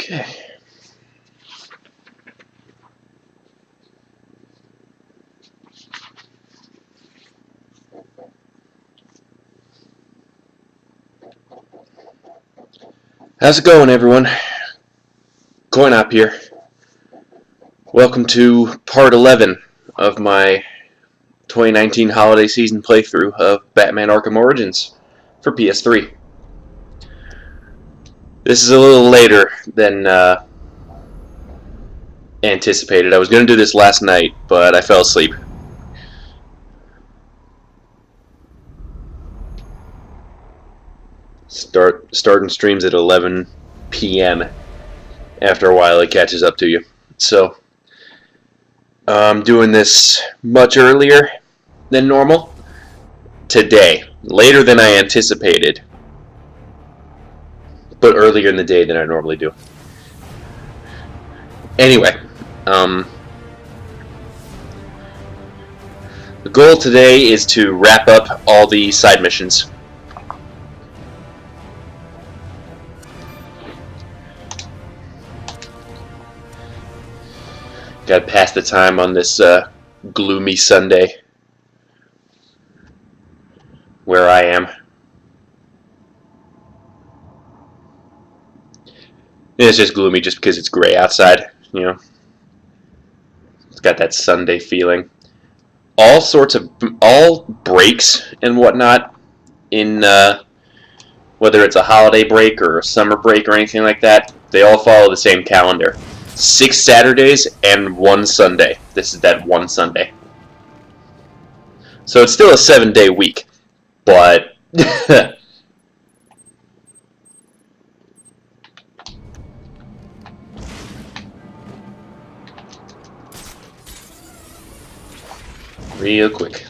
Okay. How's it going, everyone? Coyne up here. Welcome to part 11 of my 2019 holiday season playthrough of Batman Arkham Origins for PS3. This is a little later than anticipated. I was going to do this last night, but I fell asleep. Starting streams at 11 p.m. After a while, it catches up to you. So, I'm doing this much earlier than normal today. Later than I anticipated, but earlier in the day than I normally do. Anyway, the goal today is to wrap up all the side missions. Gotta pass the time on this gloomy Sunday where I am. It's just gloomy just because it's gray outside, you know. It's got that Sunday feeling. All breaks and whatnot in whether it's a holiday break or a summer break or anything like that, they all follow the same calendar. 6 Saturdays and 1 Sunday. This is that one Sunday. So it's still a 7-day week, but real quick.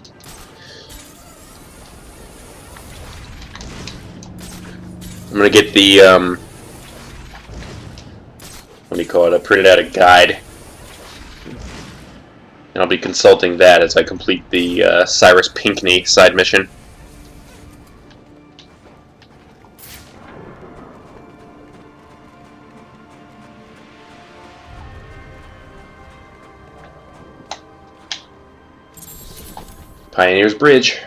I'm gonna get the what do you call it? I printed out a guide, and I'll be consulting that as I complete the Cyrus Pinkney side mission. Pioneer's Bridge.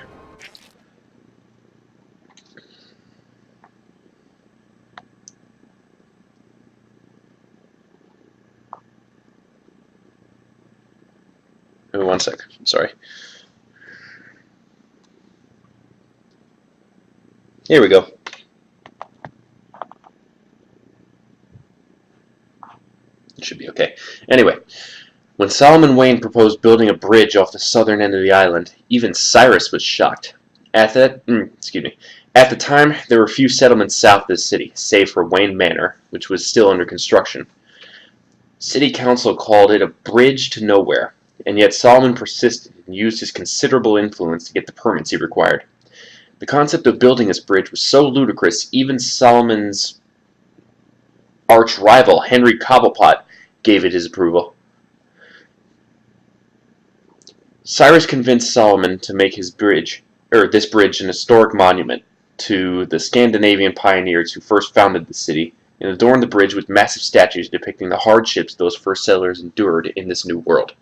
Wait 1 sec. Sorry. Here we go. It should be okay. Anyway, when Solomon Wayne proposed building a bridge off the southern end of the island, even Cyrus was shocked. At the time, there were few settlements south of the city, save for Wayne Manor, which was still under construction. City Council called it a bridge to nowhere, and yet Solomon persisted and used his considerable influence to get the permits he required. The concept of building this bridge was so ludicrous, even Solomon's arch-rival, Henry Cobblepot, gave it his approval. Cyrus convinced Solomon to make this bridge an historic monument to the Scandinavian pioneers who first founded the city, and adorned the bridge with massive statues depicting the hardships those first settlers endured in this new world.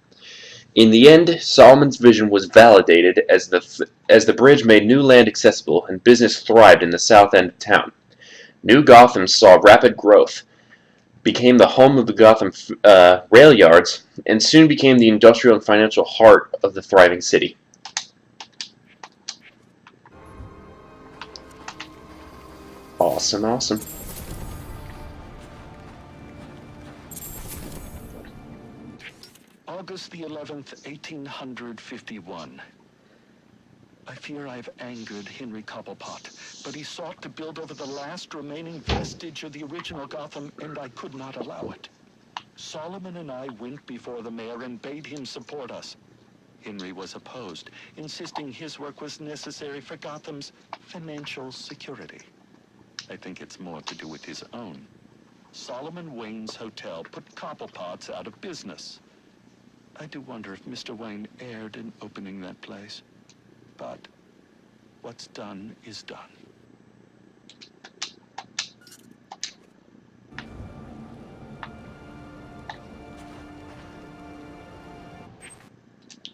In the end, Solomon's vision was validated as the bridge made new land accessible and business thrived in the south end of town. New Gotham saw rapid growth, became the home of the Gotham rail yards, and soon became the industrial and financial heart of the thriving city. Awesome, awesome. August the 11th, 1851. I fear I've angered Henry Cobblepot, but he sought to build over the last remaining vestige of the original Gotham, and I could not allow it. Solomon and I went before the mayor and bade him support us. Henry was opposed, insisting his work was necessary for Gotham's financial security. I think it's more to do with his own. Solomon Wayne's hotel put Cobblepots out of business. I do wonder if Mr. Wayne erred in opening that place. But what's done is done.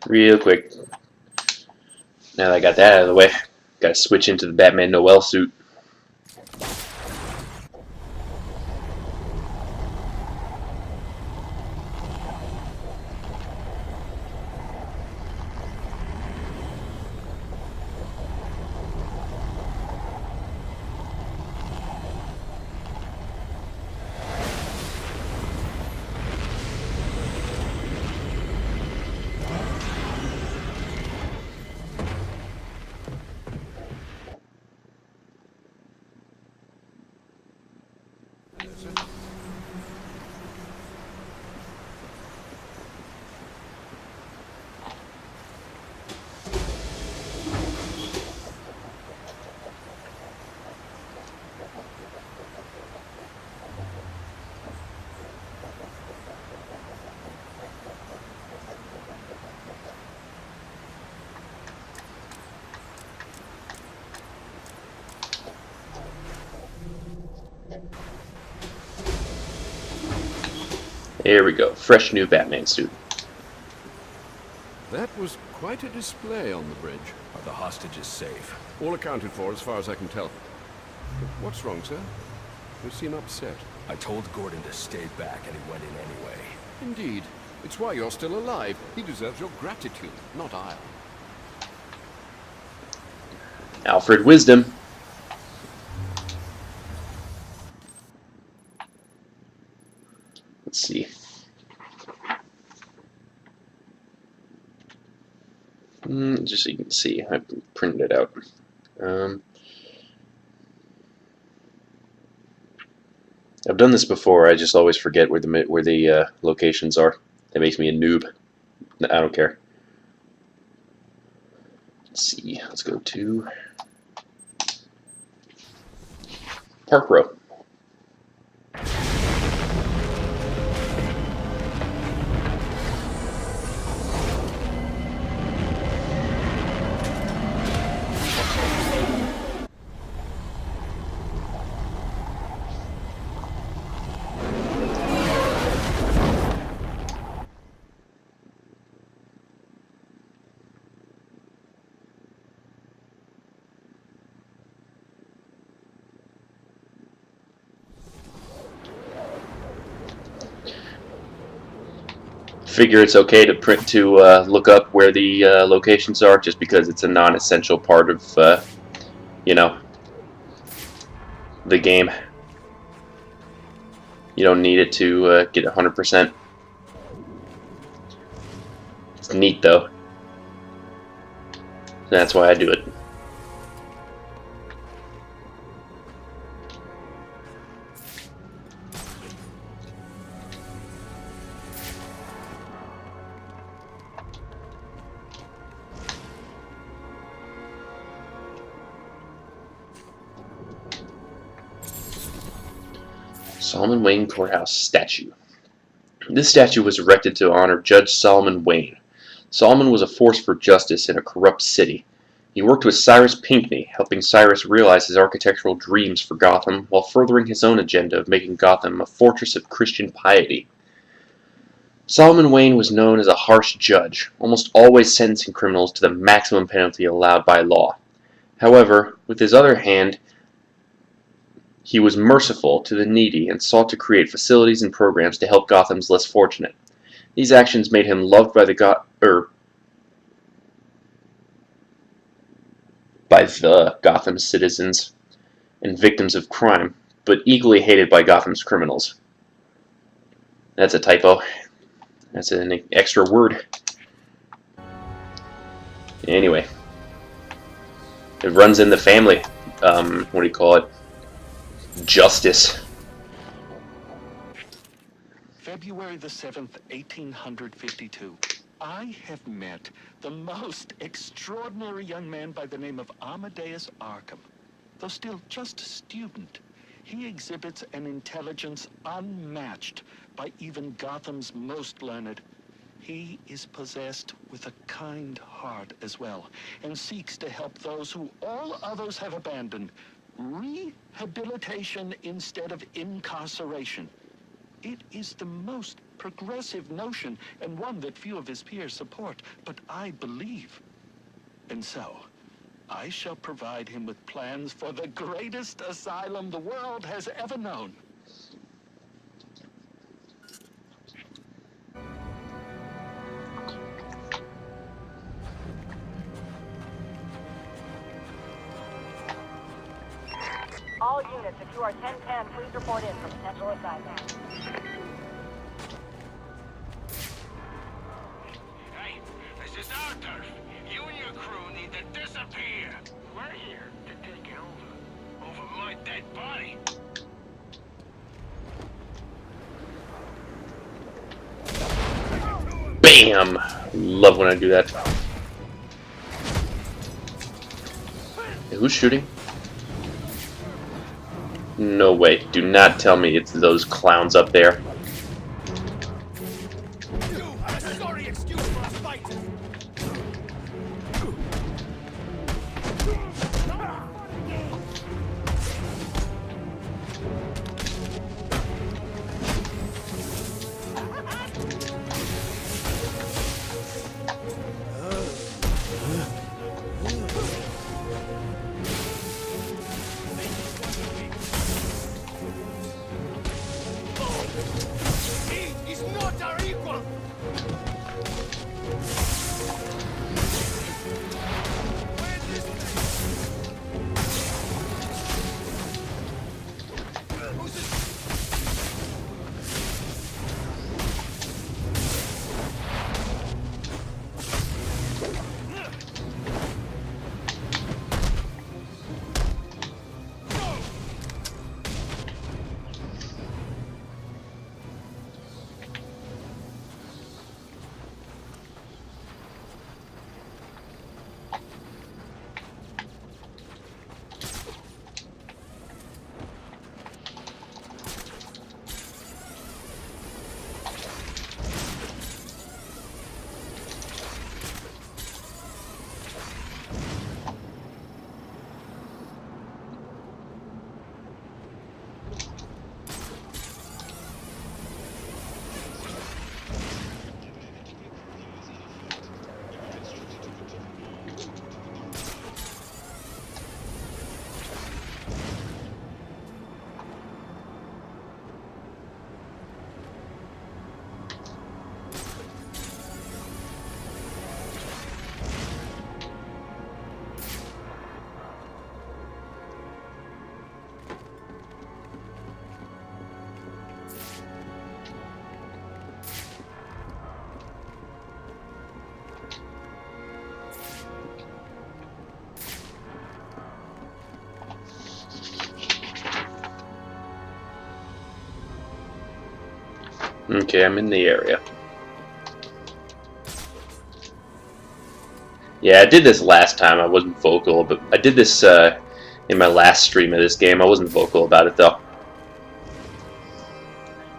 real quick. Now that I got that out of the way, gotta switch into the Batman Noel suit. There we go, fresh new Batman suit. That was quite a display on the bridge. Are the hostages safe? All accounted for as far as I can tell. What's wrong, sir? You seem upset. I told Gordon to stay back and he went in anyway. Indeed. It's why you're still alive. He deserves your gratitude, not I. Alfred Wisdom. Let's see. Just so you can see, I printed it out. I've done this before. I just always forget where the locations are. That makes me a noob. I don't care. Let's see. Let's go to Park Row. Figure it's okay to look up where the locations are, just because it's a non-essential part of you know, the game. You don't need it to get 100%. It's neat though. That's why I do it. Solomon Wayne Courthouse statue. This statue was erected to honor Judge Solomon Wayne. Solomon was a force for justice in a corrupt city. He worked with Cyrus Pinkney, helping Cyrus realize his architectural dreams for Gotham while furthering his own agenda of making Gotham a fortress of Christian piety. Solomon Wayne was known as a harsh judge, almost always sentencing criminals to the maximum penalty allowed by law. However, with his other hand, he was merciful to the needy and sought to create facilities and programs to help Gotham's less fortunate. These actions made him loved by the Gotham citizens and victims of crime, but equally hated by Gotham's criminals. That's a typo. That's an extra word. Anyway, it runs in the family. What do you call it? Justice. February the 7th, 1852. I have met the most extraordinary young man by the name of Amadeus Arkham. Though still just a student, he exhibits an intelligence unmatched by even Gotham's most learned. He is possessed with a kind heart as well, and seeks to help those who all others have abandoned. Rehabilitation instead of incarceration. It is the most progressive notion, and one that few of his peers support, but I believe. And so, I shall provide him with plans for the greatest asylum the world has ever known. All units, if you are 1010, please report in for potential assignment. Hey, this is our turf. You and your crew need to disappear. We're here to take it over. Over my dead body. Bam! Love when I do that. Hey, who's shooting? No way. Do not tell me it's those clowns up there. Sorry, excuse my fight. He's not our equal. Okay, I'm in the area. Yeah, I did this last time. I wasn't vocal, but I did this in my last stream of this game. I wasn't vocal about it, though.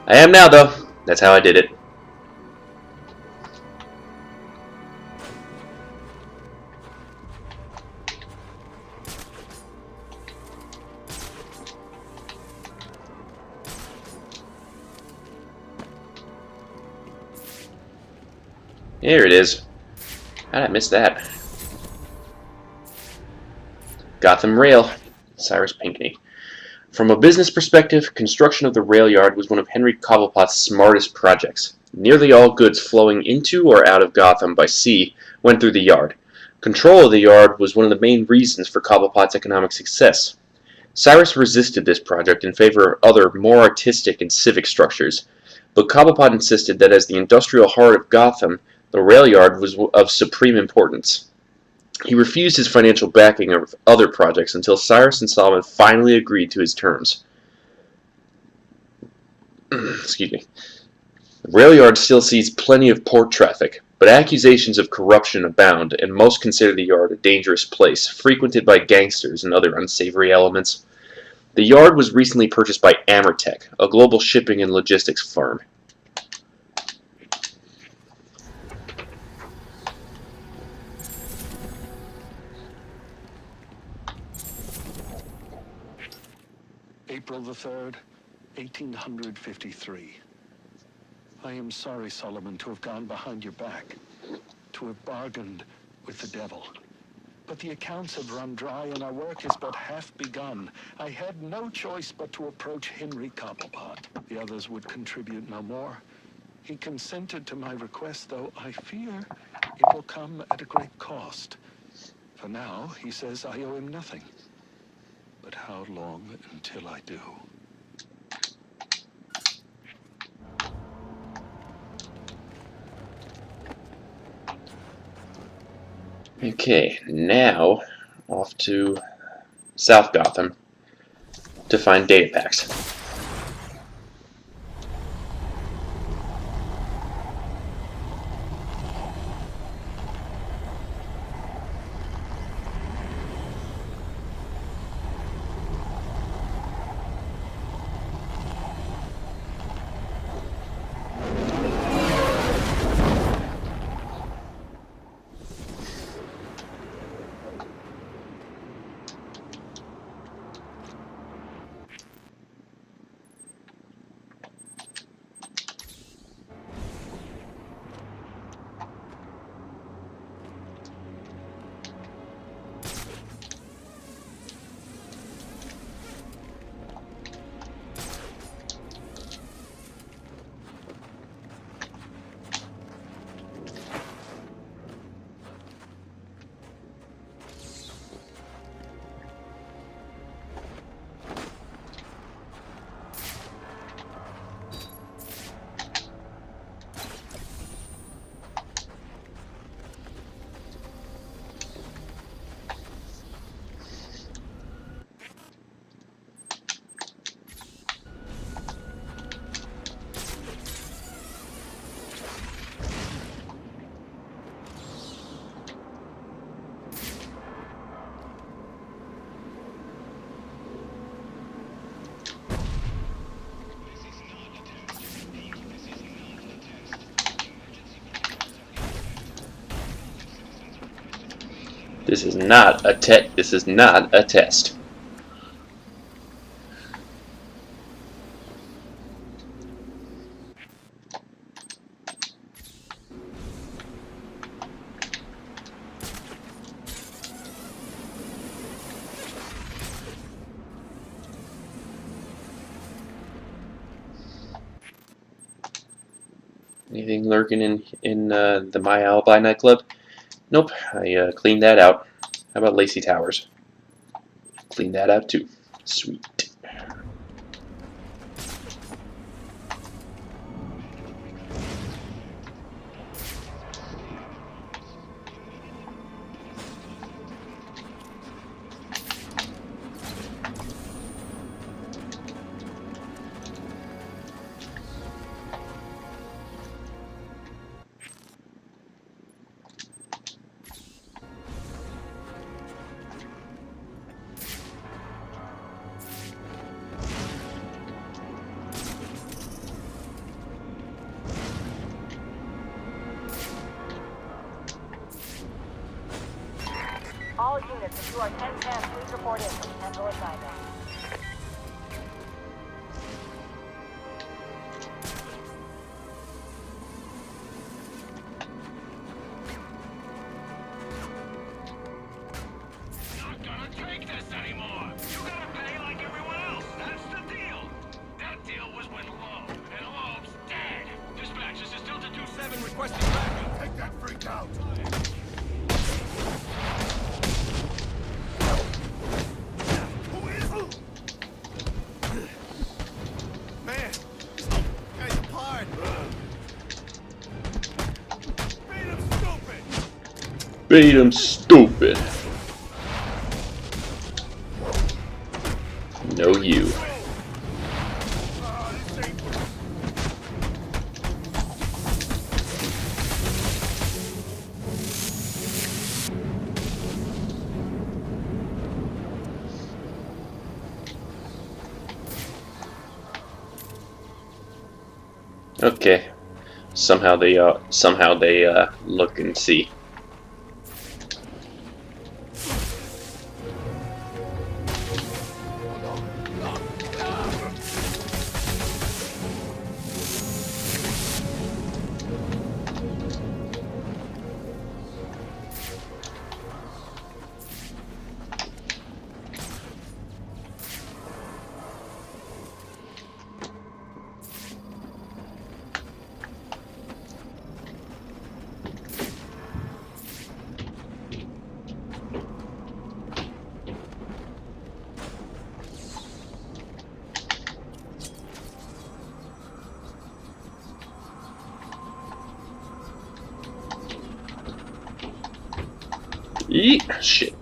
I am now, though. That's how I did it. Here it is. How did I miss that? Gotham Rail. Cyrus Pinkney. From a business perspective, construction of the rail yard was one of Henry Cobblepot's smartest projects. Nearly all goods flowing into or out of Gotham by sea went through the yard. Control of the yard was one of the main reasons for Cobblepot's economic success. Cyrus resisted this project in favor of other, more artistic and civic structures, but Cobblepot insisted that as the industrial heart of Gotham, the rail yard was of supreme importance. He refused his financial backing of other projects until Cyrus and Solomon finally agreed to his terms. Excuse me. The rail yard still sees plenty of port traffic, but accusations of corruption abound, and most consider the yard a dangerous place, frequented by gangsters and other unsavory elements. The yard was recently purchased by Amertech, a global shipping and logistics firm. April the 3rd, 1853. I am sorry, Solomon, to have gone behind your back, to have bargained with the devil. But the accounts have run dry and our work is but half begun. I had no choice but to approach Henry Cobblepot. The others would contribute no more. He consented to my request, though I fear it will come at a great cost. For now, he says I owe him nothing. But how long until I do? Okay, now off to South Gotham to find data packs. This is not a test. Anything lurking in the My Alibi nightclub? Nope, I cleaned that out. How about Lacey Towers? Clean that out too. Sweet. All units, if you are 1010, please report in for potential assignment. Not gonna take this anymore. You gotta pay like everyone else. That's the deal. That deal was with Loeb, and Loeb's dead. Dispatch, this is Delta 27 requesting backup. Take that freak out. Man, guy's apart. Beat him stupid. Beat 'em stupid. No you. Okay. Somehow they look and see. Yeet. Shit.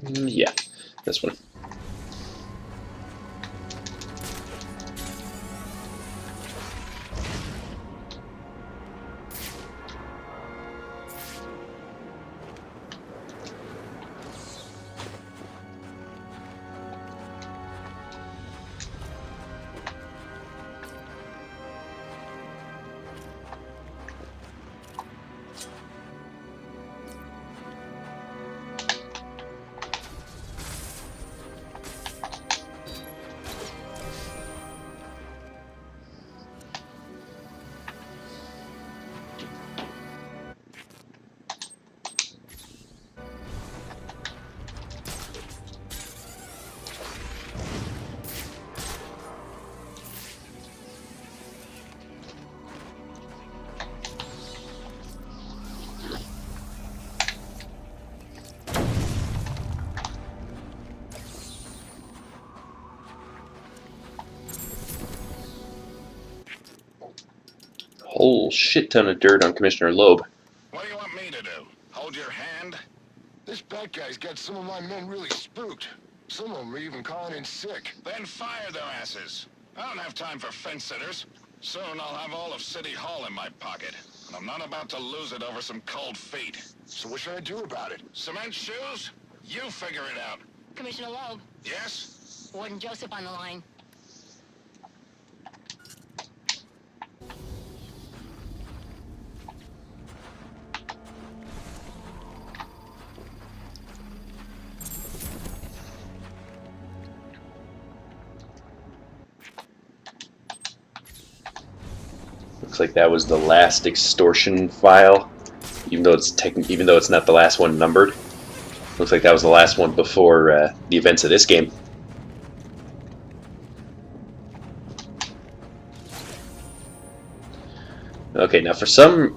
Yeah, this one. Whole shit ton of dirt on Commissioner Loeb. What do you want me to do? Hold your hand? This bad guy's got some of my men really spooked. Some of them are even calling in sick. Then fire their asses. I don't have time for fence-sitters. Soon I'll have all of City Hall in my pocket. And I'm not about to lose it over some cold feet. So what should I do about it? Cement shoes? You figure it out. Commissioner Loeb, Yes? Warden Joseph on the line. Looks like that was the last extortion file, even though it's not the last one numbered. Looks like that was the last one before the events of this game. Okay, now for some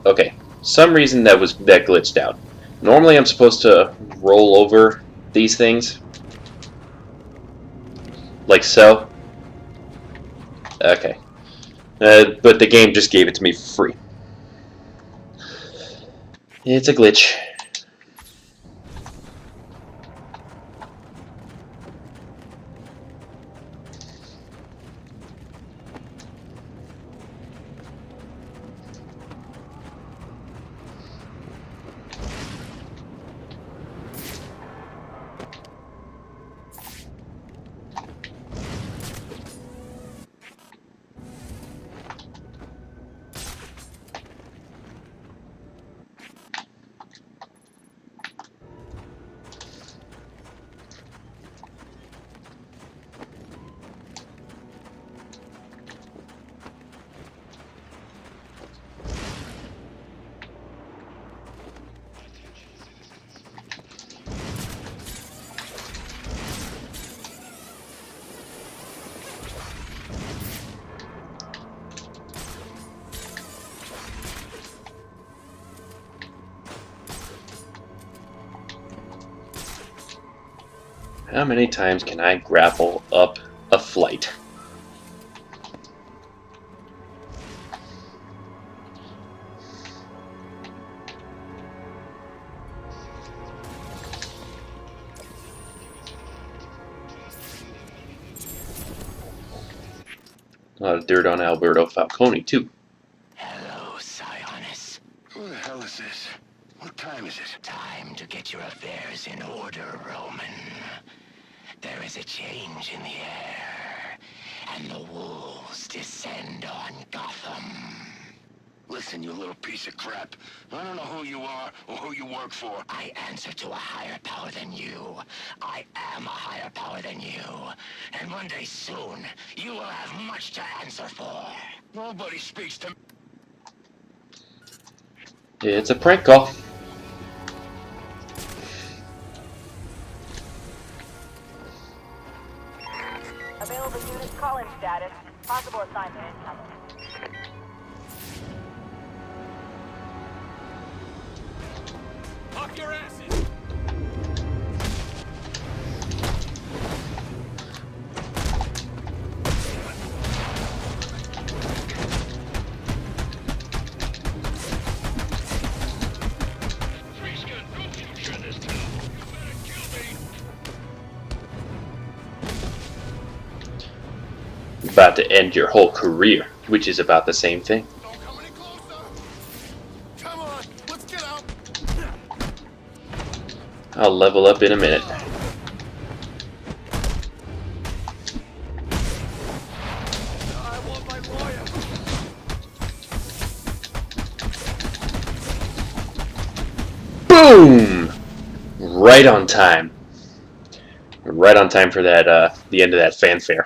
reason that glitched out. Normally I'm supposed to roll over these things like so. Okay. But the game just gave it to me for free. It's a glitch. How many times can I grapple up a flight? A lot of dirt on Alberto Falcone, too. Hello, Sionis. Who the hell is this? What time is it? Time to get your affairs in order, Roman. There is a change in the air, and the wolves descend on Gotham. Listen, you little piece of crap. I don't know who you are or who you work for. I answer to a higher power than you. I am a higher power than you. And one day soon, you will have much to answer for. Nobody speaks to me. It's a prank call. Available unit call-in status. Possible assignment incoming. Up your asses! Freeze gun, no future in this town. You better kill me. About to end your whole career, which is about the same thing. Don't come any closer. Come on, let's get out. I'll level up in a minute. I want my lawyer. Boom! Right on time. Right on time for that, the end of that fanfare.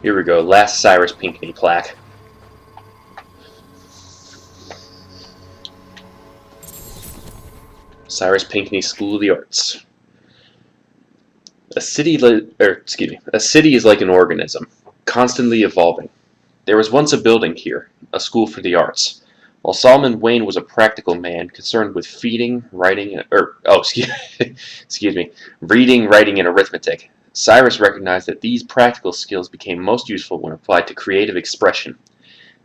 Here we go, last Cyrus Pinkney plaque. Cyrus Pinkney School of the Arts. A city is like an organism, constantly evolving. There was once a building here, a school for the arts. While Solomon Wayne was a practical man concerned with reading, writing, and arithmetic, Cyrus recognized that these practical skills became most useful when applied to creative expression.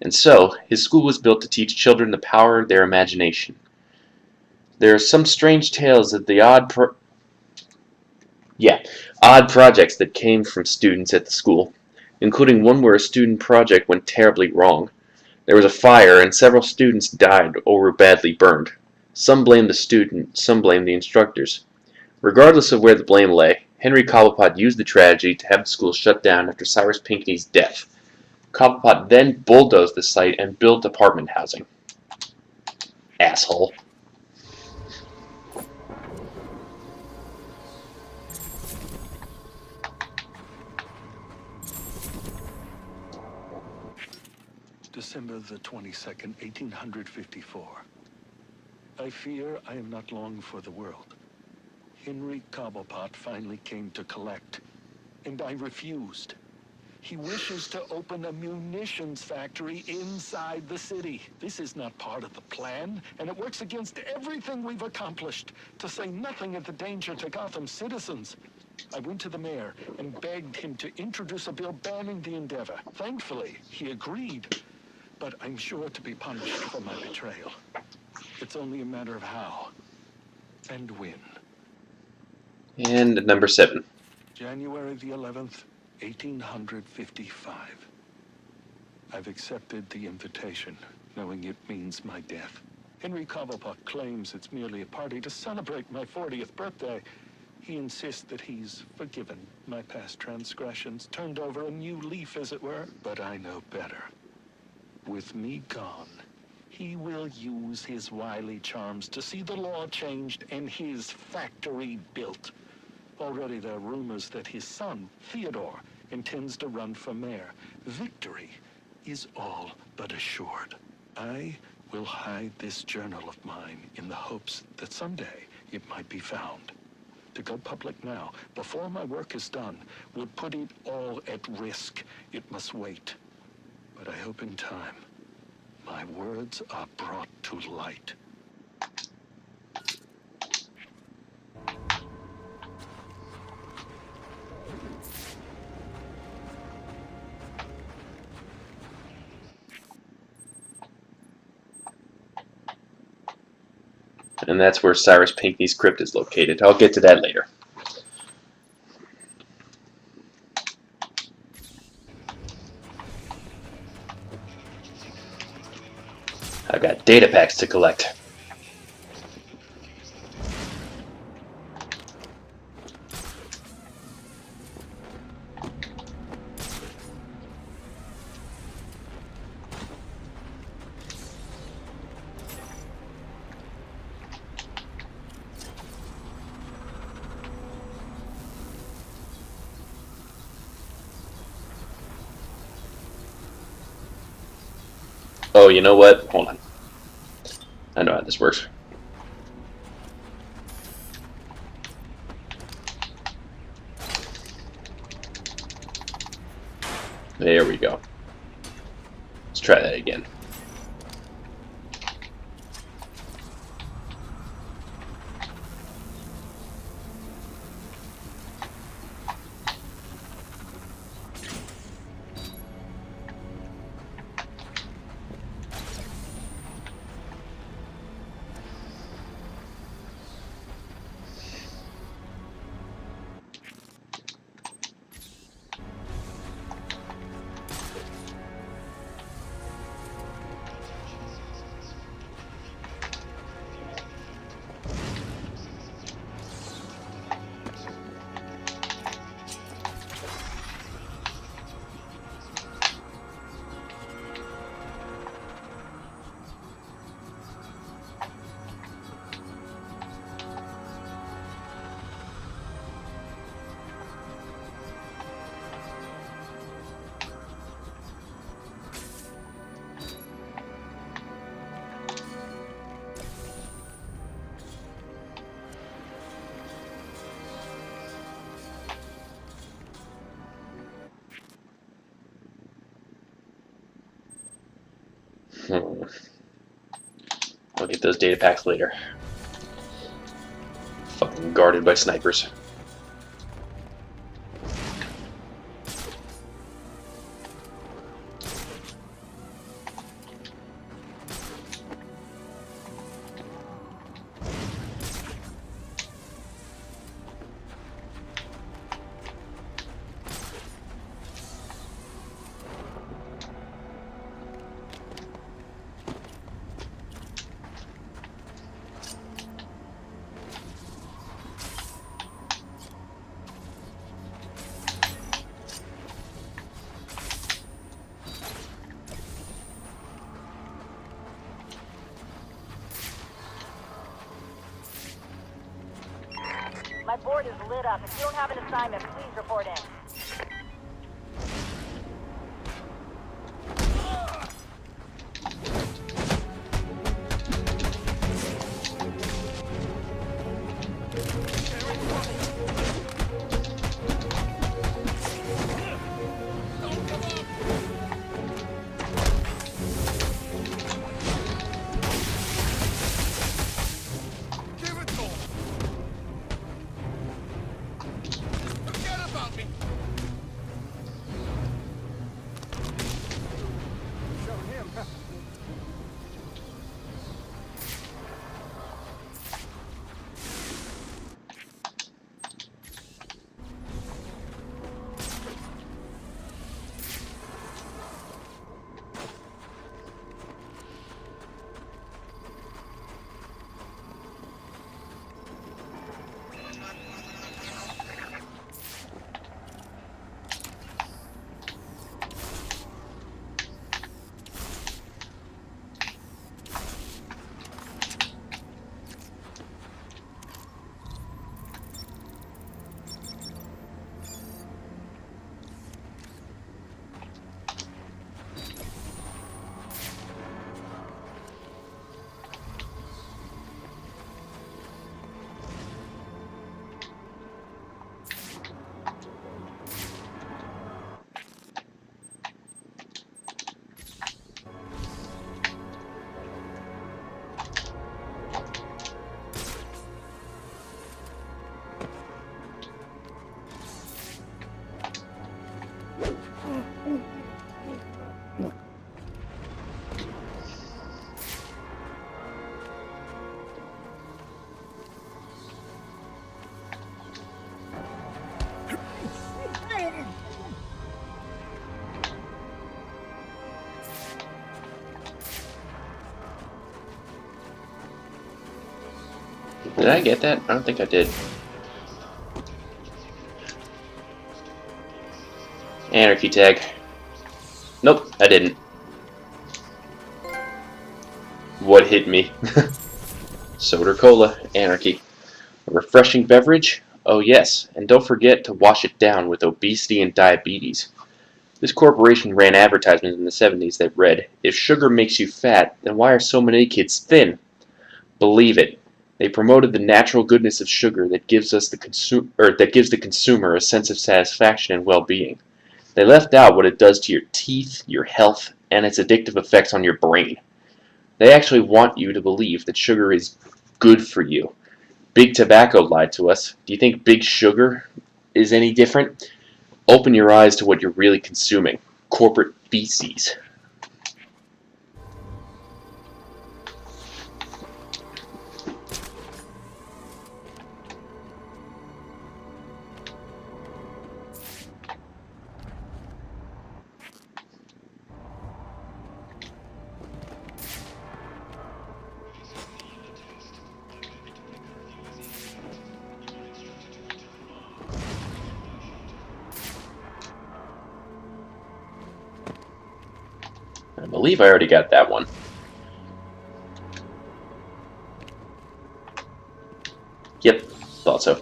And so, his school was built to teach children the power of their imagination. There are some strange tales of the odd projects that came from students at the school, including one where a student project went terribly wrong. There was a fire and several students died or were badly burned. Some blamed the student, some blamed the instructors. Regardless of where the blame lay, Henry Cobblepot used the tragedy to have the school shut down after Cyrus Pinkney's death. Cobblepot then bulldozed the site and built apartment housing. Asshole. December the 22nd, 1854. I fear I am not long for the world. Henry Cobblepot finally came to collect, and I refused. He wishes to open a munitions factory inside the city. This is not part of the plan, and it works against everything we've accomplished, to say nothing of the danger to Gotham's citizens. I went to the mayor and begged him to introduce a bill banning the endeavor. Thankfully, he agreed, but I'm sure to be punished for my betrayal. It's only a matter of how and when. And number 7. January the 11th, 1855. I've accepted the invitation, knowing it means my death. Henry Cobblepot claims it's merely a party to celebrate my 40th birthday. He insists that he's forgiven my past transgressions, turned over a new leaf, as it were. But I know better. With me gone, he will use his wily charms to see the law changed and his factory built. Already there are rumors that his son, Theodore, intends to run for mayor. Victory is all but assured. I will hide this journal of mine in the hopes that someday it might be found. To go public now, before my work is done, would put it all at risk. It must wait. But I hope in time, my words are brought to light. and that's where Cyrus Pinkney's crypt is located. I'll get to that later. I've got data packs to collect. Oh, you know what? Hold on. I know how this works. There we go. Let's try that again. I'll get those data packs later. Fucking guarded by snipers. My board is lit up. If you don't have an assignment, please report in. Forget about me! Did I get that? I don't think I did. Anarky tag. Nope, I didn't. What hit me? Soda Cola, Anarky. A refreshing beverage? Oh yes, and don't forget to wash it down with obesity and diabetes. This corporation ran advertisements in the 70s that read, "If sugar makes you fat, then why are so many kids thin?" Believe it. They promoted the natural goodness of sugar that gives the consumer a sense of satisfaction and well-being. They left out what it does to your teeth, your health, and its addictive effects on your brain. They actually want you to believe that sugar is good for you. Big Tobacco lied to us. Do you think Big Sugar is any different? Open your eyes to what you're really consuming. Corporate feces. I believe I already got that one. Yep, thought so.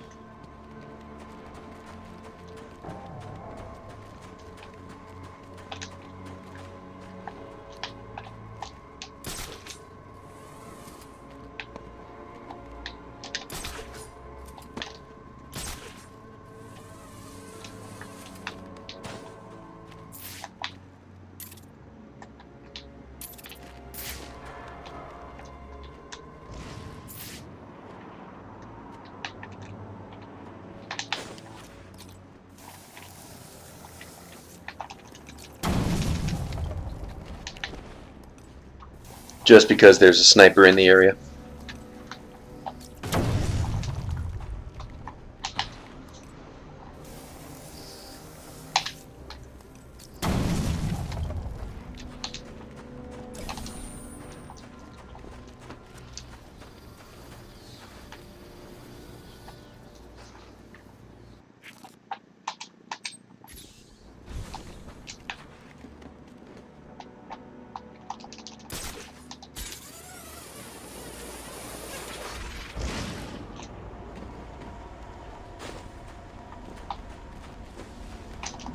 Just because there's a sniper in the area.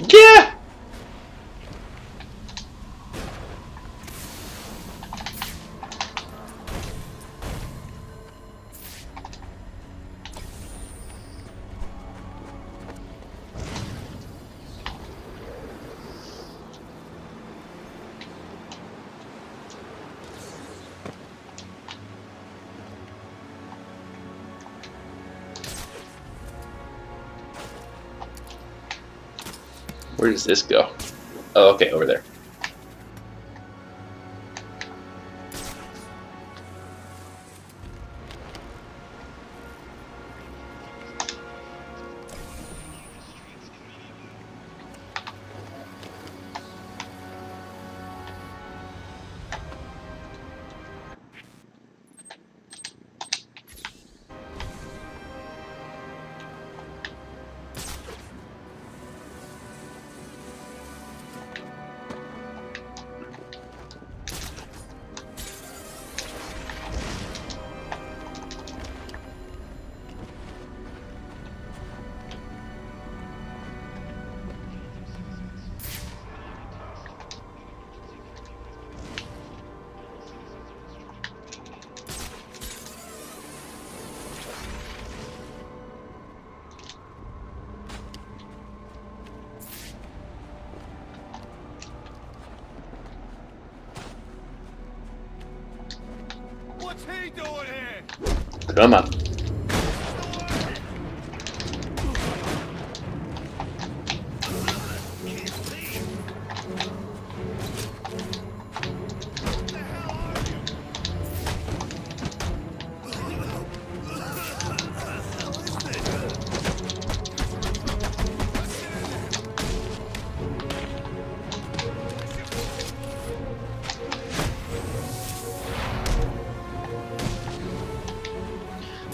Yeah! Where does this go? Oh, okay, over there. What's he doing here? Come on.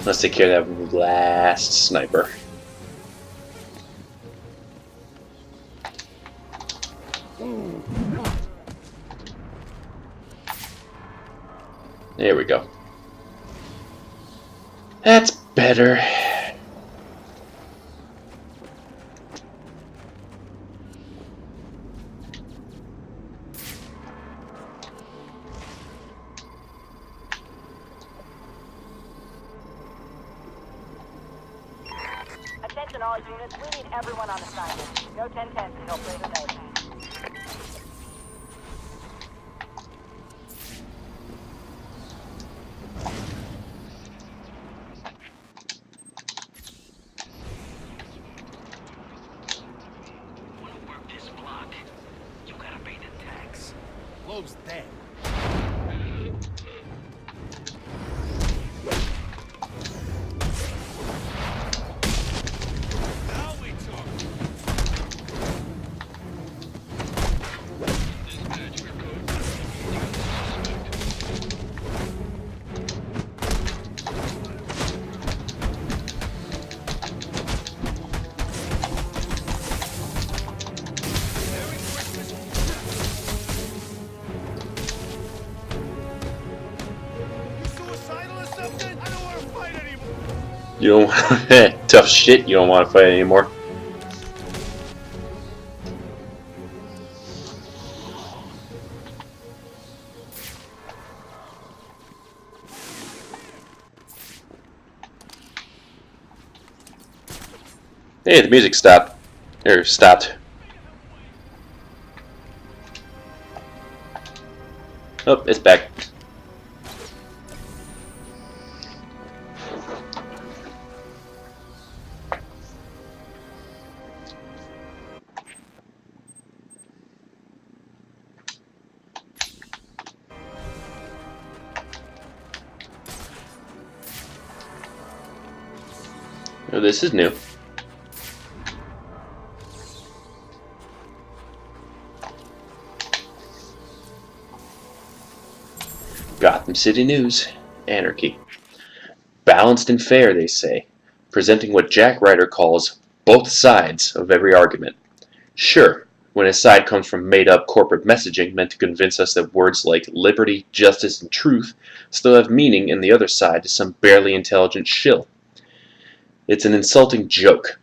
Let's take care of that last sniper. There we go. That's better. Attention all units, we need everyone on assignment. No 10-10s until further notice. Lowe's dead. Now we talk. Dispatch, we're code. You don't tough shit, you don't want to fight anymore. Hey, the music stopped. Or stopped. Oh, it's back. Oh, this is new. Gotham City News. Anarchy. Balanced and fair, they say, presenting what Jack Ryder calls both sides of every argument. Sure, when a side comes from made-up corporate messaging meant to convince us that words like liberty, justice, and truth still have meaning, and the other side is some barely intelligent shill. It's an insulting joke.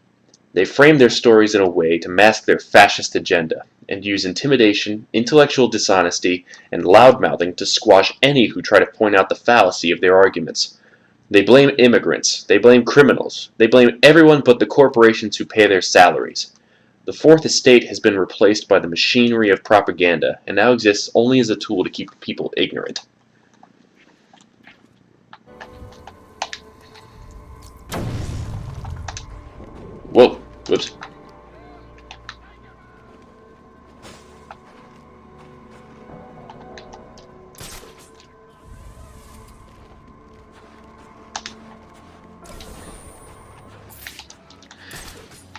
They frame their stories in a way to mask their fascist agenda, and use intimidation, intellectual dishonesty, and loudmouthing to squash any who try to point out the fallacy of their arguments. They blame immigrants, they blame criminals, they blame everyone but the corporations who pay their salaries. The Fourth Estate has been replaced by the machinery of propaganda, and now exists only as a tool to keep people ignorant. Whoa, whoops.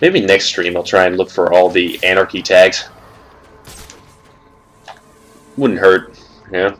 Maybe next stream I'll try and look for all the Anarchy tags. Wouldn't hurt, yeah.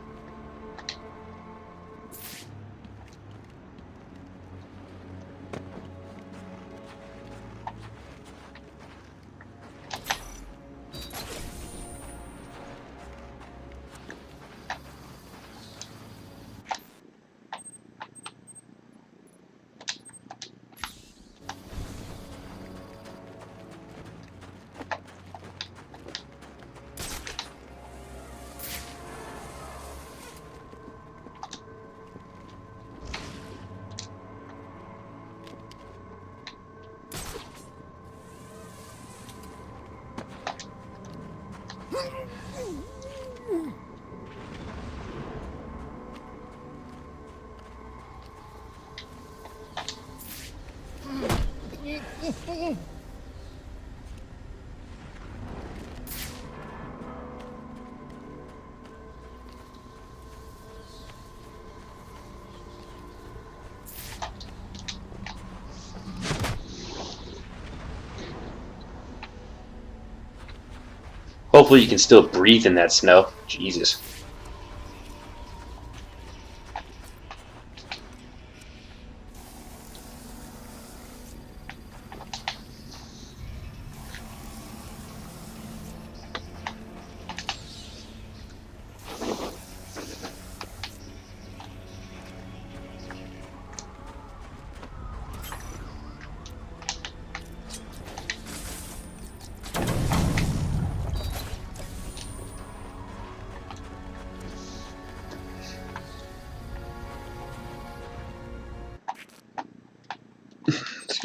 Hopefully you can still breathe in that snow. Jesus.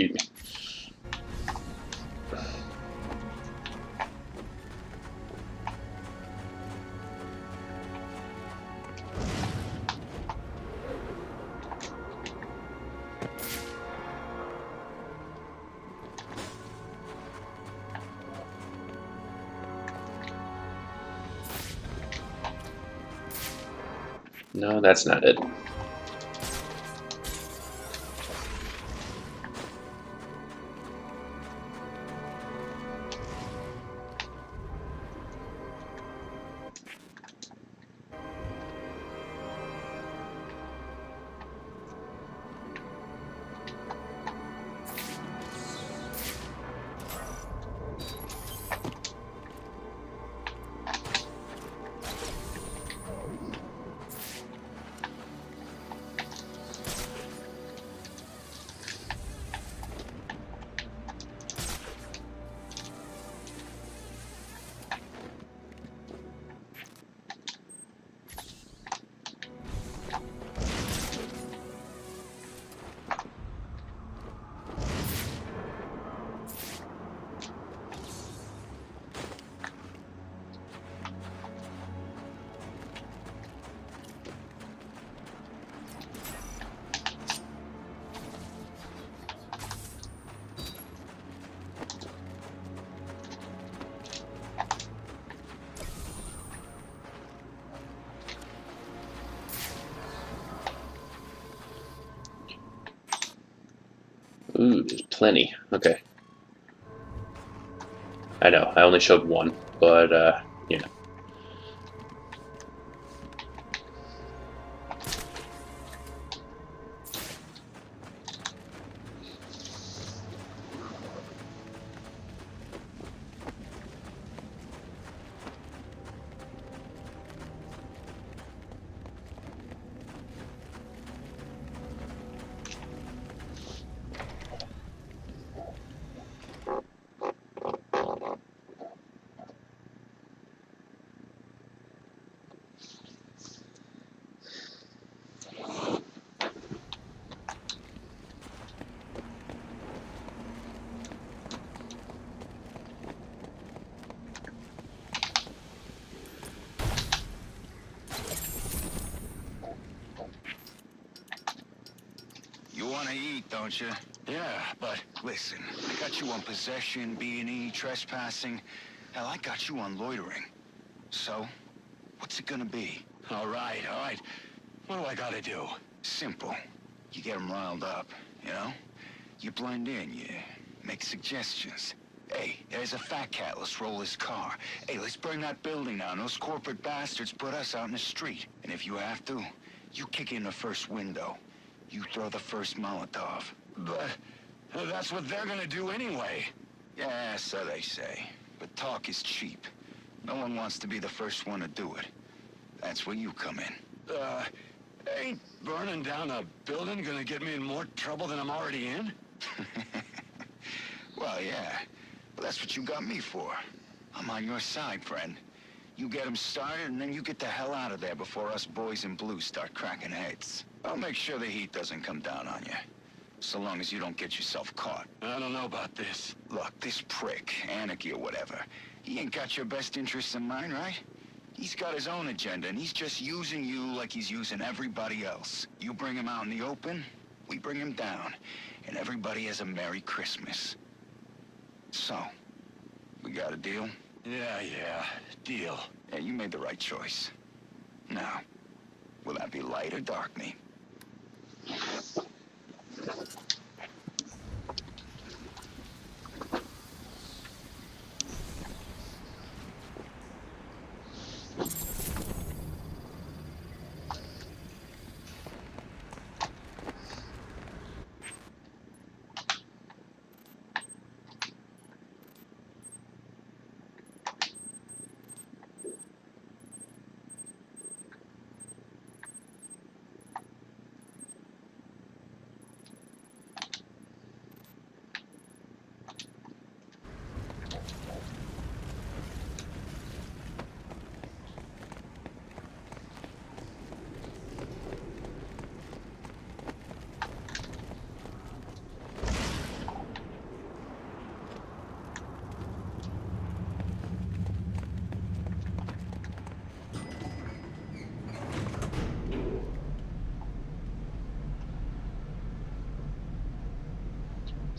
Excuse me. No, that's not it. Ooh, there's plenty. Okay. I know, I only showed one, but, you know. You want to eat, don't you? Yeah, but Listen, I got you on possession, B&E, trespassing. Hell, I got you on loitering. So, what's it gonna be? all right, all right. What do I gotta do? Simple. You get them riled up, you know? You blend in, you make suggestions. Hey, there's a fat cat, let's roll his car. Hey, let's burn that building down. Those corporate bastards put us out in the street. And if you have to, you kick in the first window. You throw the first Molotov. But that's what they're gonna do anyway. Yeah, so they say. But talk is cheap. No one wants to be the first one to do it. That's where you come in. Ain't burning down a building gonna get me in more trouble than I'm already in? Well, yeah. But that's what you got me for. I'm on your side, friend. You get them started, and then you get the hell out of there before us boys in blue start cracking heads. I'll make sure the heat doesn't come down on you. So long as you don't get yourself caught. I don't know about this. Look, this prick, Anarky or whatever, he ain't got your best interests in mind, right? He's got his own agenda, and he's just using you like he's using everybody else. You bring him out in the open, we bring him down, and everybody has a Merry Christmas. So, we got a deal? Yeah, deal. Yeah, you made the right choice. Now, will that be light or dark me?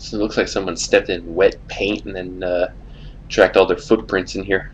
So it looks like someone stepped in wet paint and then tracked all their footprints in here.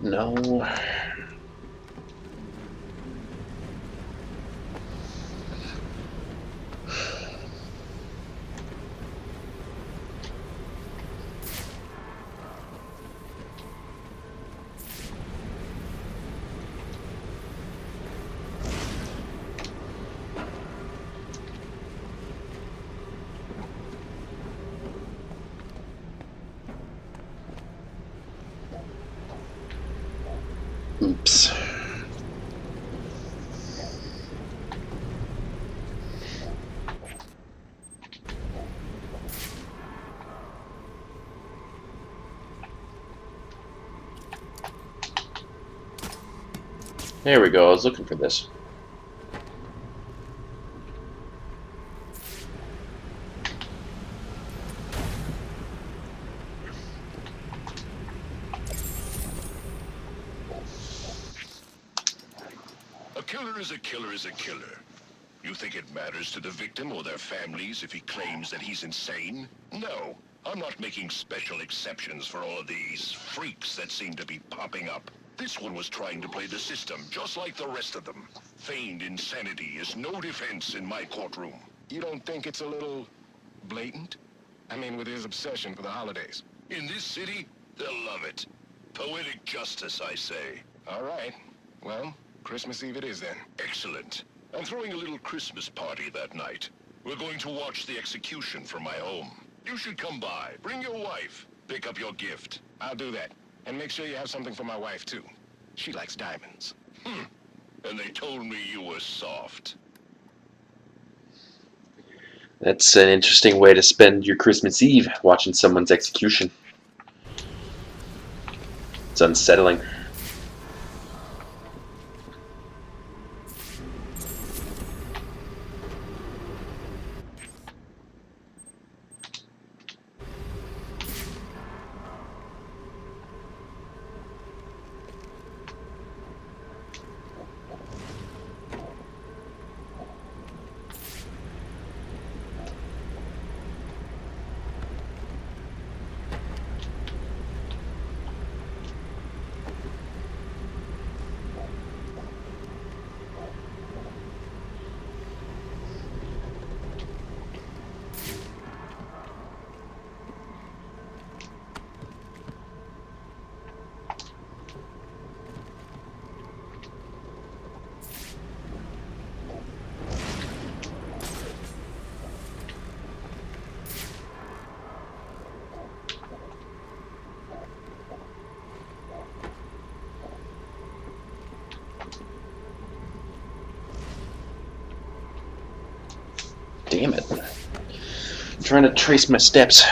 No. There we go, I was looking for this. A killer is a killer is a killer. You think it matters to the victim or their families if he claims that he's insane? No. I'm not making special exceptions for all of these freaks that seem to be popping up. This one was trying to play the system, just like the rest of them. Feigned insanity is no defense in my courtroom. You don't think it's a little blatant? I mean, with his obsession for the holidays. In this city, they'll love it. Poetic justice, I say. All right. Well, Christmas Eve it is then. Excellent. I'm throwing a little Christmas party that night. We're going to watch the execution from my home. You should come by. Bring your wife. Pick up your gift. I'll do that. And make sure you have something for my wife, too. She likes diamonds. And they told me you were soft. That's an interesting way to spend your Christmas Eve, watching someone's execution. It's unsettling. Damn it. I'm trying to trace my steps.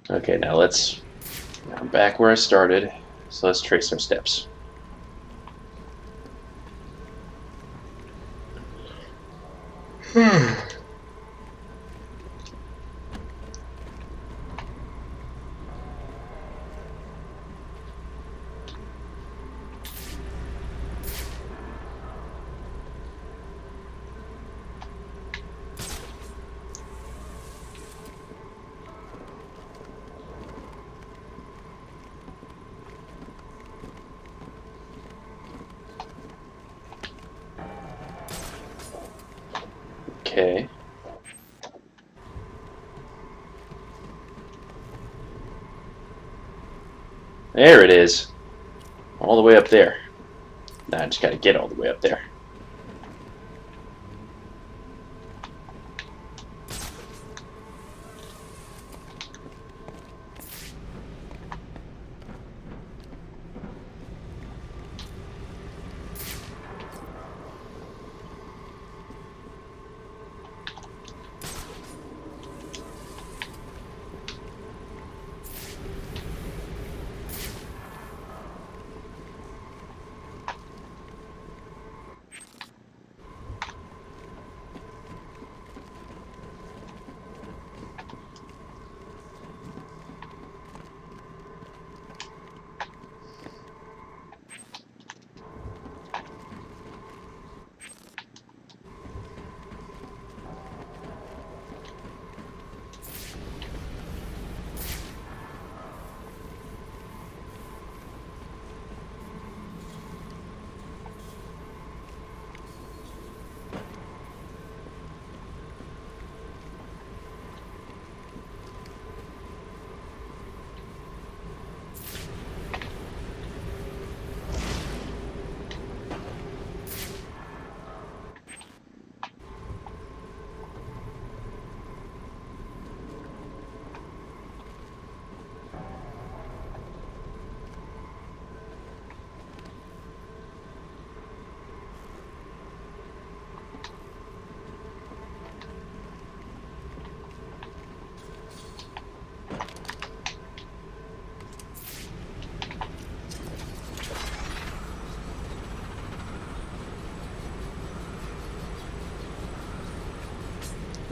Okay, now I'm back where I started, so let's trace our steps. Okay. There it is. All the way up there. Now I just gotta get all the way up there.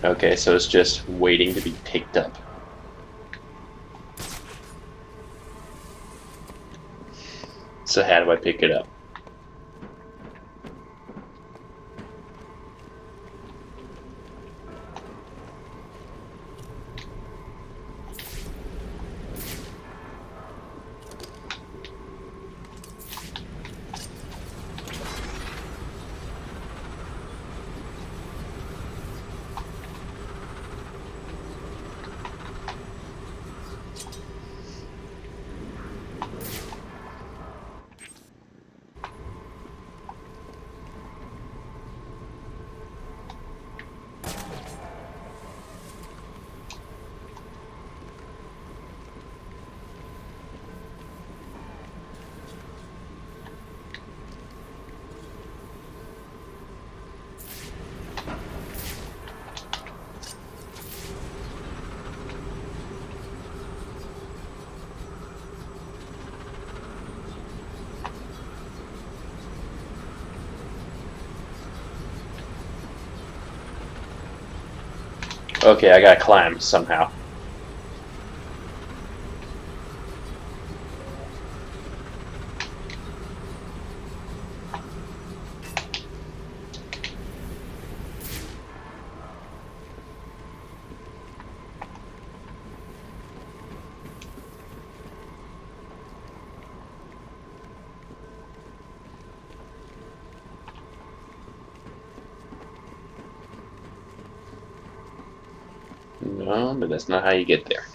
Okay, so it's just waiting to be picked up. So how do I pick it up? Okay, I gotta climb somehow. No, but that's not how you get there.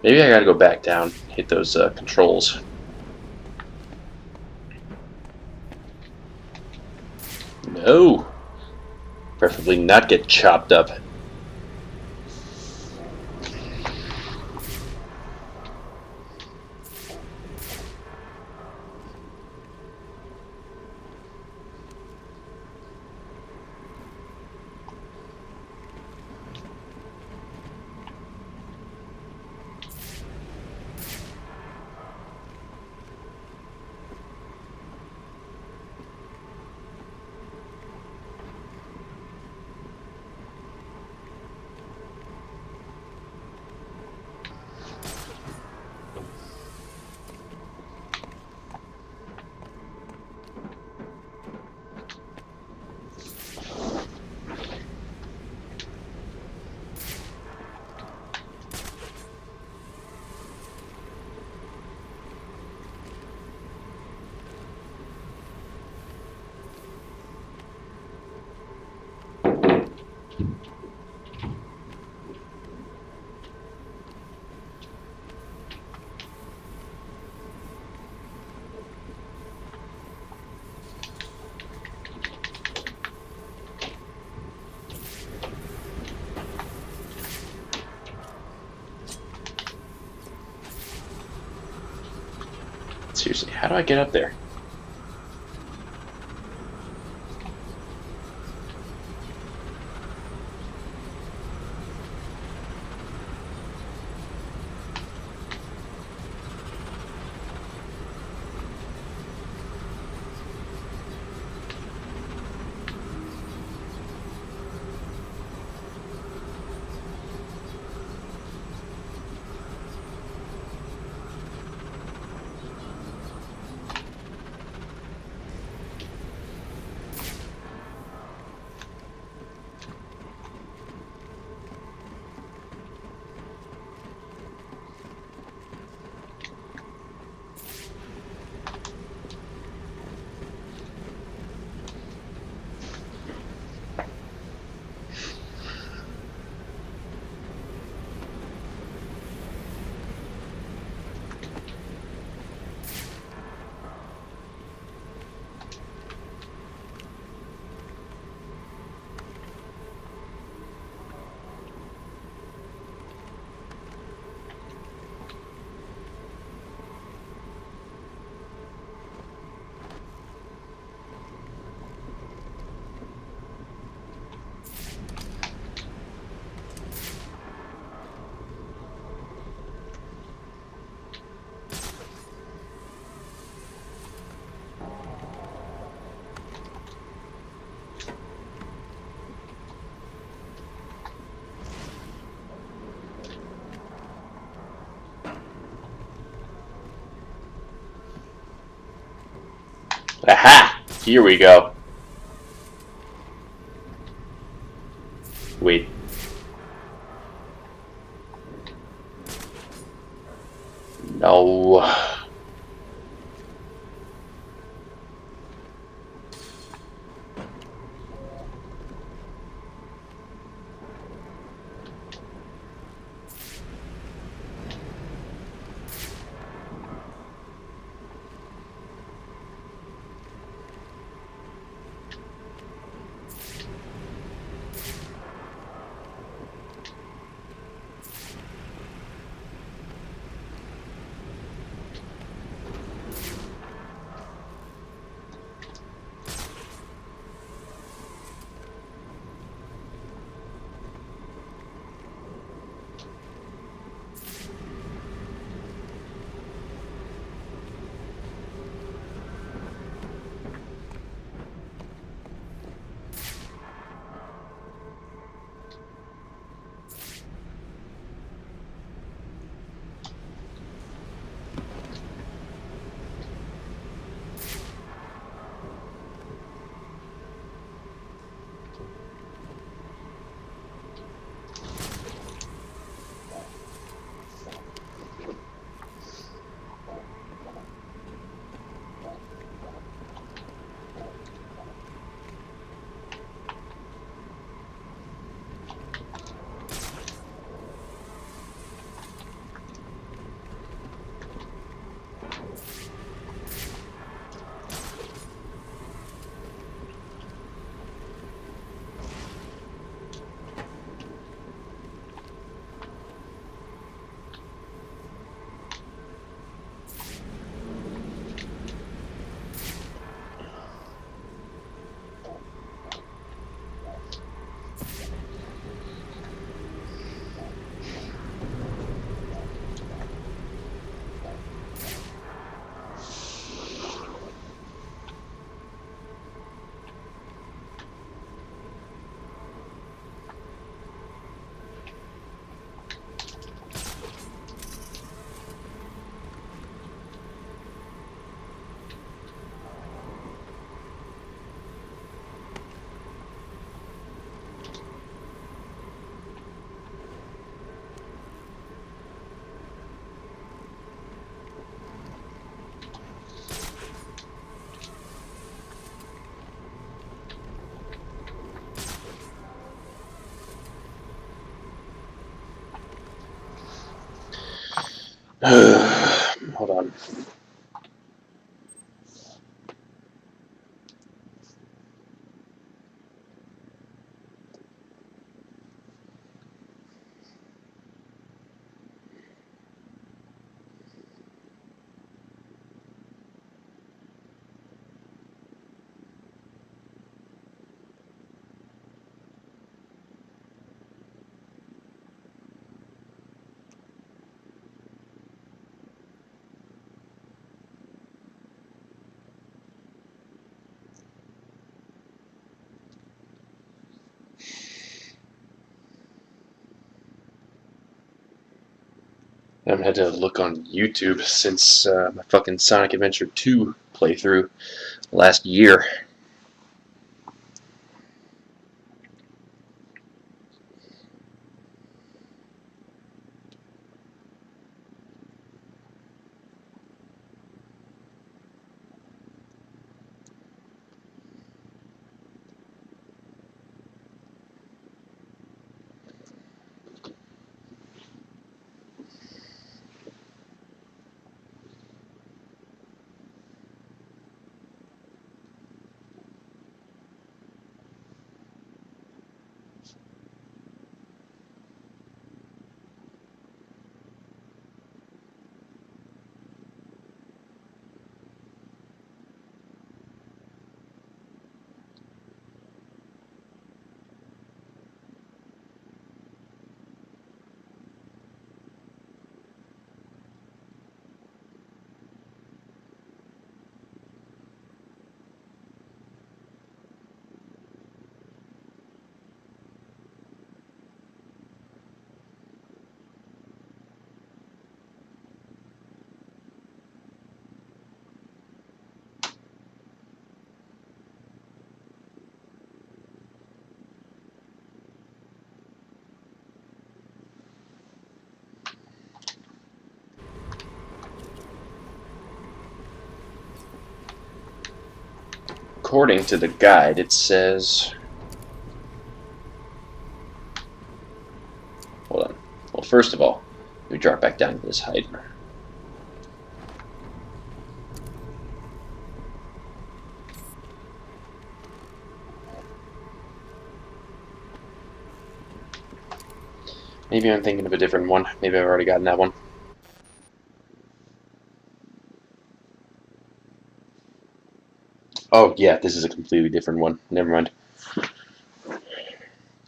Maybe I gotta go back down, hit those controls. No! Preferably not get chopped up. Seriously, how do I get up there? Aha! Here we go. Wait. No. Hold on. I haven't had to look on YouTube since my fucking Sonic Adventure 2 playthrough last year. according to the guide, it says... Hold on. Well, first of all, we drop back down to this height. Maybe I'm thinking of a different one. Maybe I've already gotten that one. Oh, yeah, this is a completely different one. Never mind.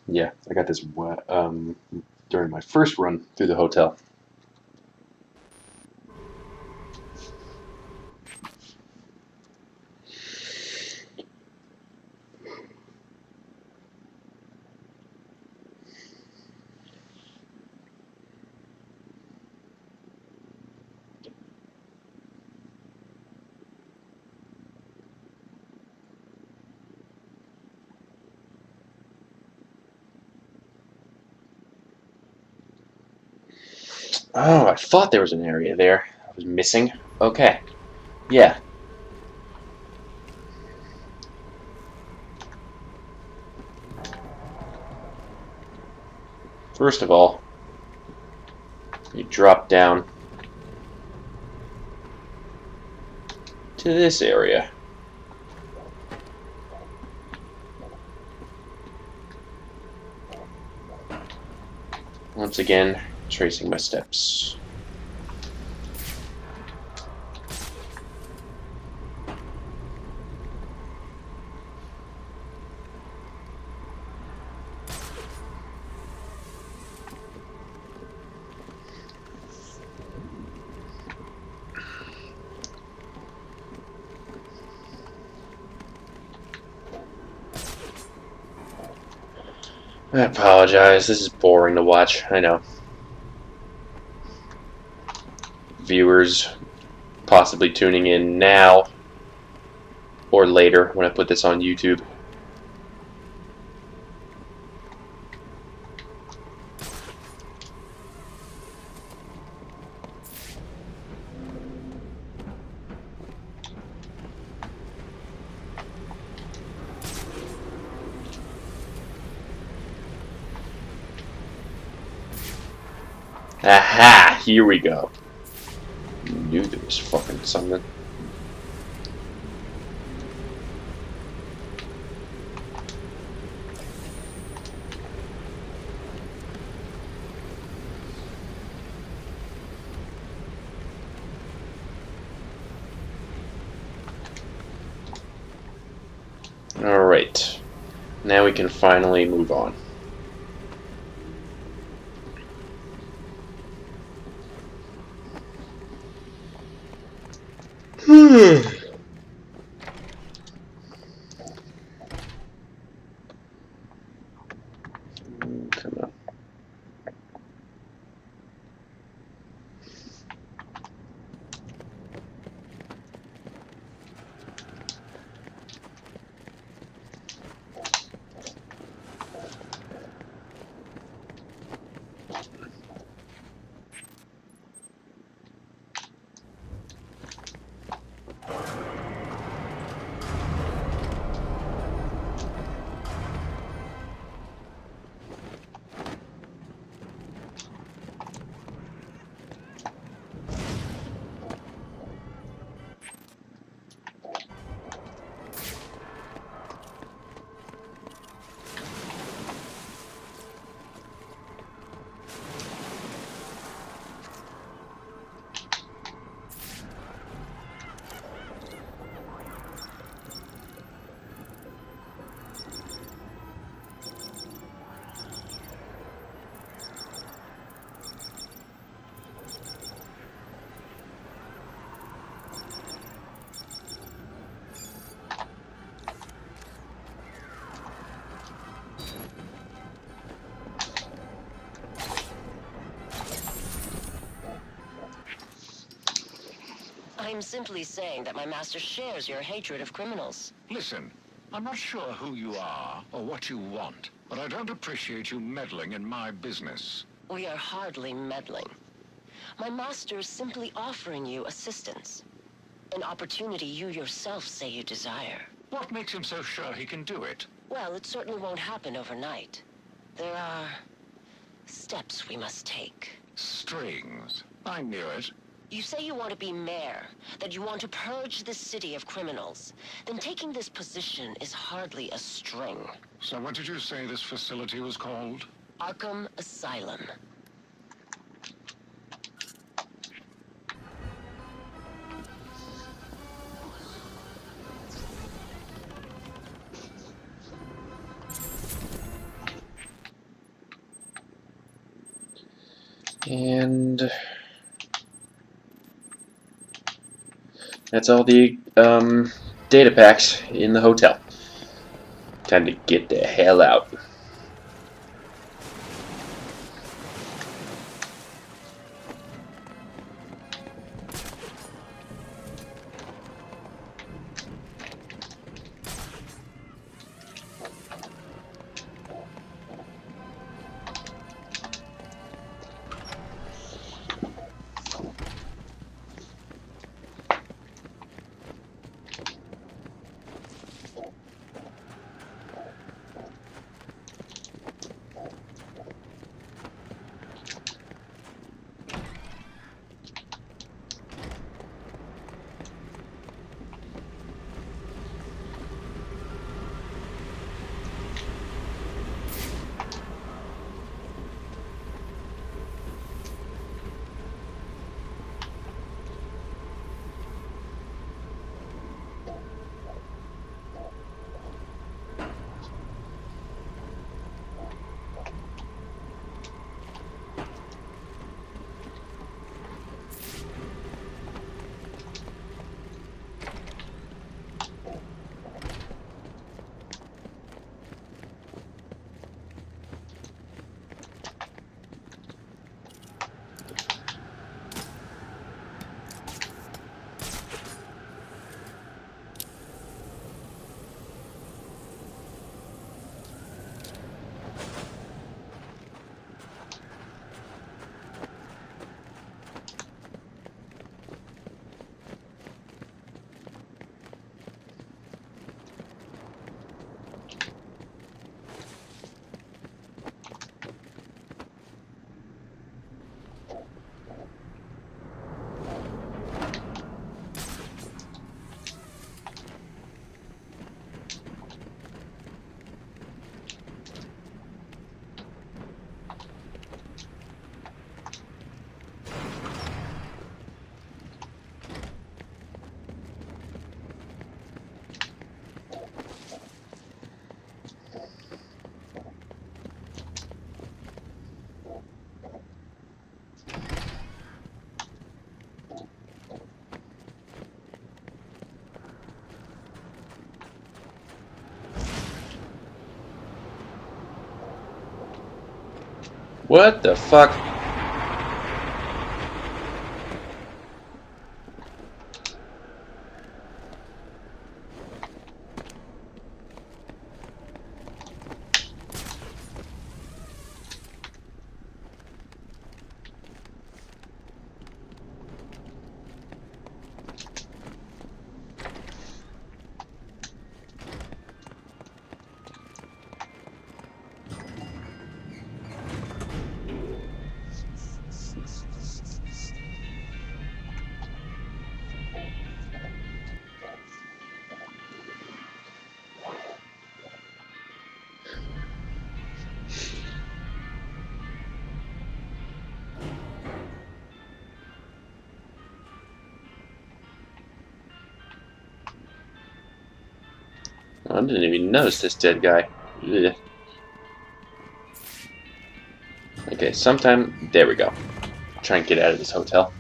Yeah, I got this during my first run through the hotel. Oh, I thought there was an area there I was missing. Okay. Yeah. First of all, you drop down to this area. Once again, tracing my steps. I apologize, this is boring to watch, I know. Viewers possibly tuning in now or later when I put this on YouTube. Aha! Here we go. Knew there was fucking something. Alright. Now we can finally move on. Come on. I'm simply saying that my master shares your hatred of criminals. Listen, I'm not sure who you are or what you want, but I don't appreciate you meddling in my business. We are hardly meddling. My master is simply offering you assistance. An opportunity you yourself say you desire. What makes him so sure he can do it? Well, it certainly won't happen overnight. There are steps we must take. Strings. I knew it. You say you want to be mayor, that you want to purge the city of criminals. Then taking this position is hardly a string. So what did you say this facility was called? Arkham Asylum. And that's all the data packs in the hotel. Time to get the hell out. What the fuck? I didn't even notice this dead guy. Ugh. Okay, sometime... There we go. Try and get out of this hotel.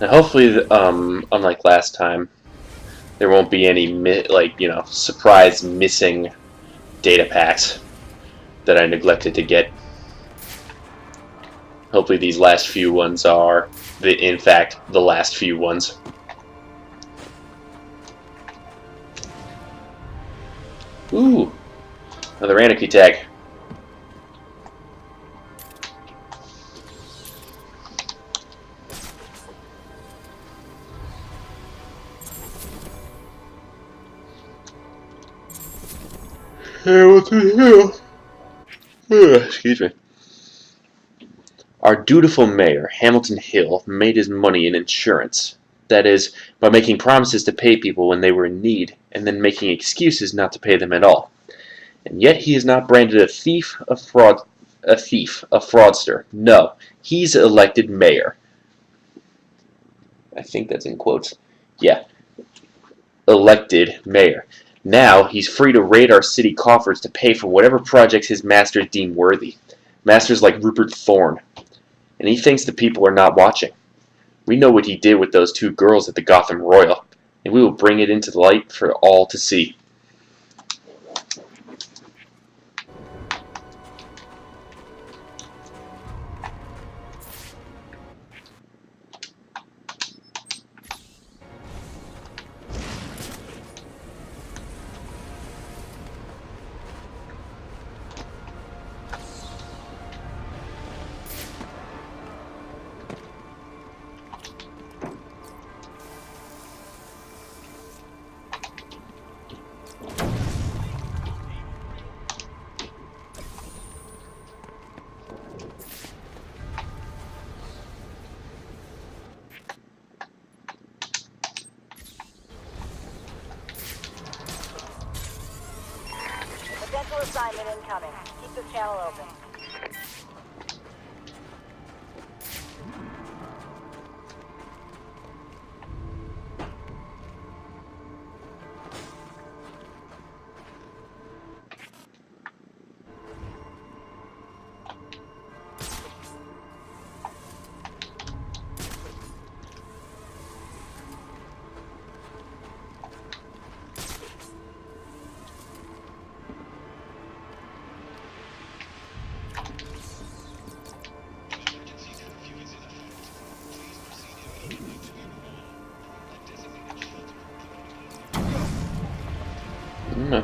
Now, hopefully, unlike last time, there won't be any surprise missing data packs that I neglected to get. Hopefully, these last few ones are in fact the last few ones. Ooh, another Anarky tag. Hey, what the hell? Excuse me. Our dutiful mayor, Hamilton Hill, made his money in insurance. That is, by making promises to pay people when they were in need, and then making excuses not to pay them at all. And yet he is not branded a thief, a fraudster. No, he's elected mayor. I think that's in quotes. Yeah, elected mayor. Now he's free to raid our city coffers to pay for whatever projects his masters deem worthy. Masters like Rupert Thorne. And he thinks the people are not watching. We know what he did with those 2 girls at the Gotham Royal, and we will bring it into the light for all to see. Potential assignment incoming. Keep this channel open. No.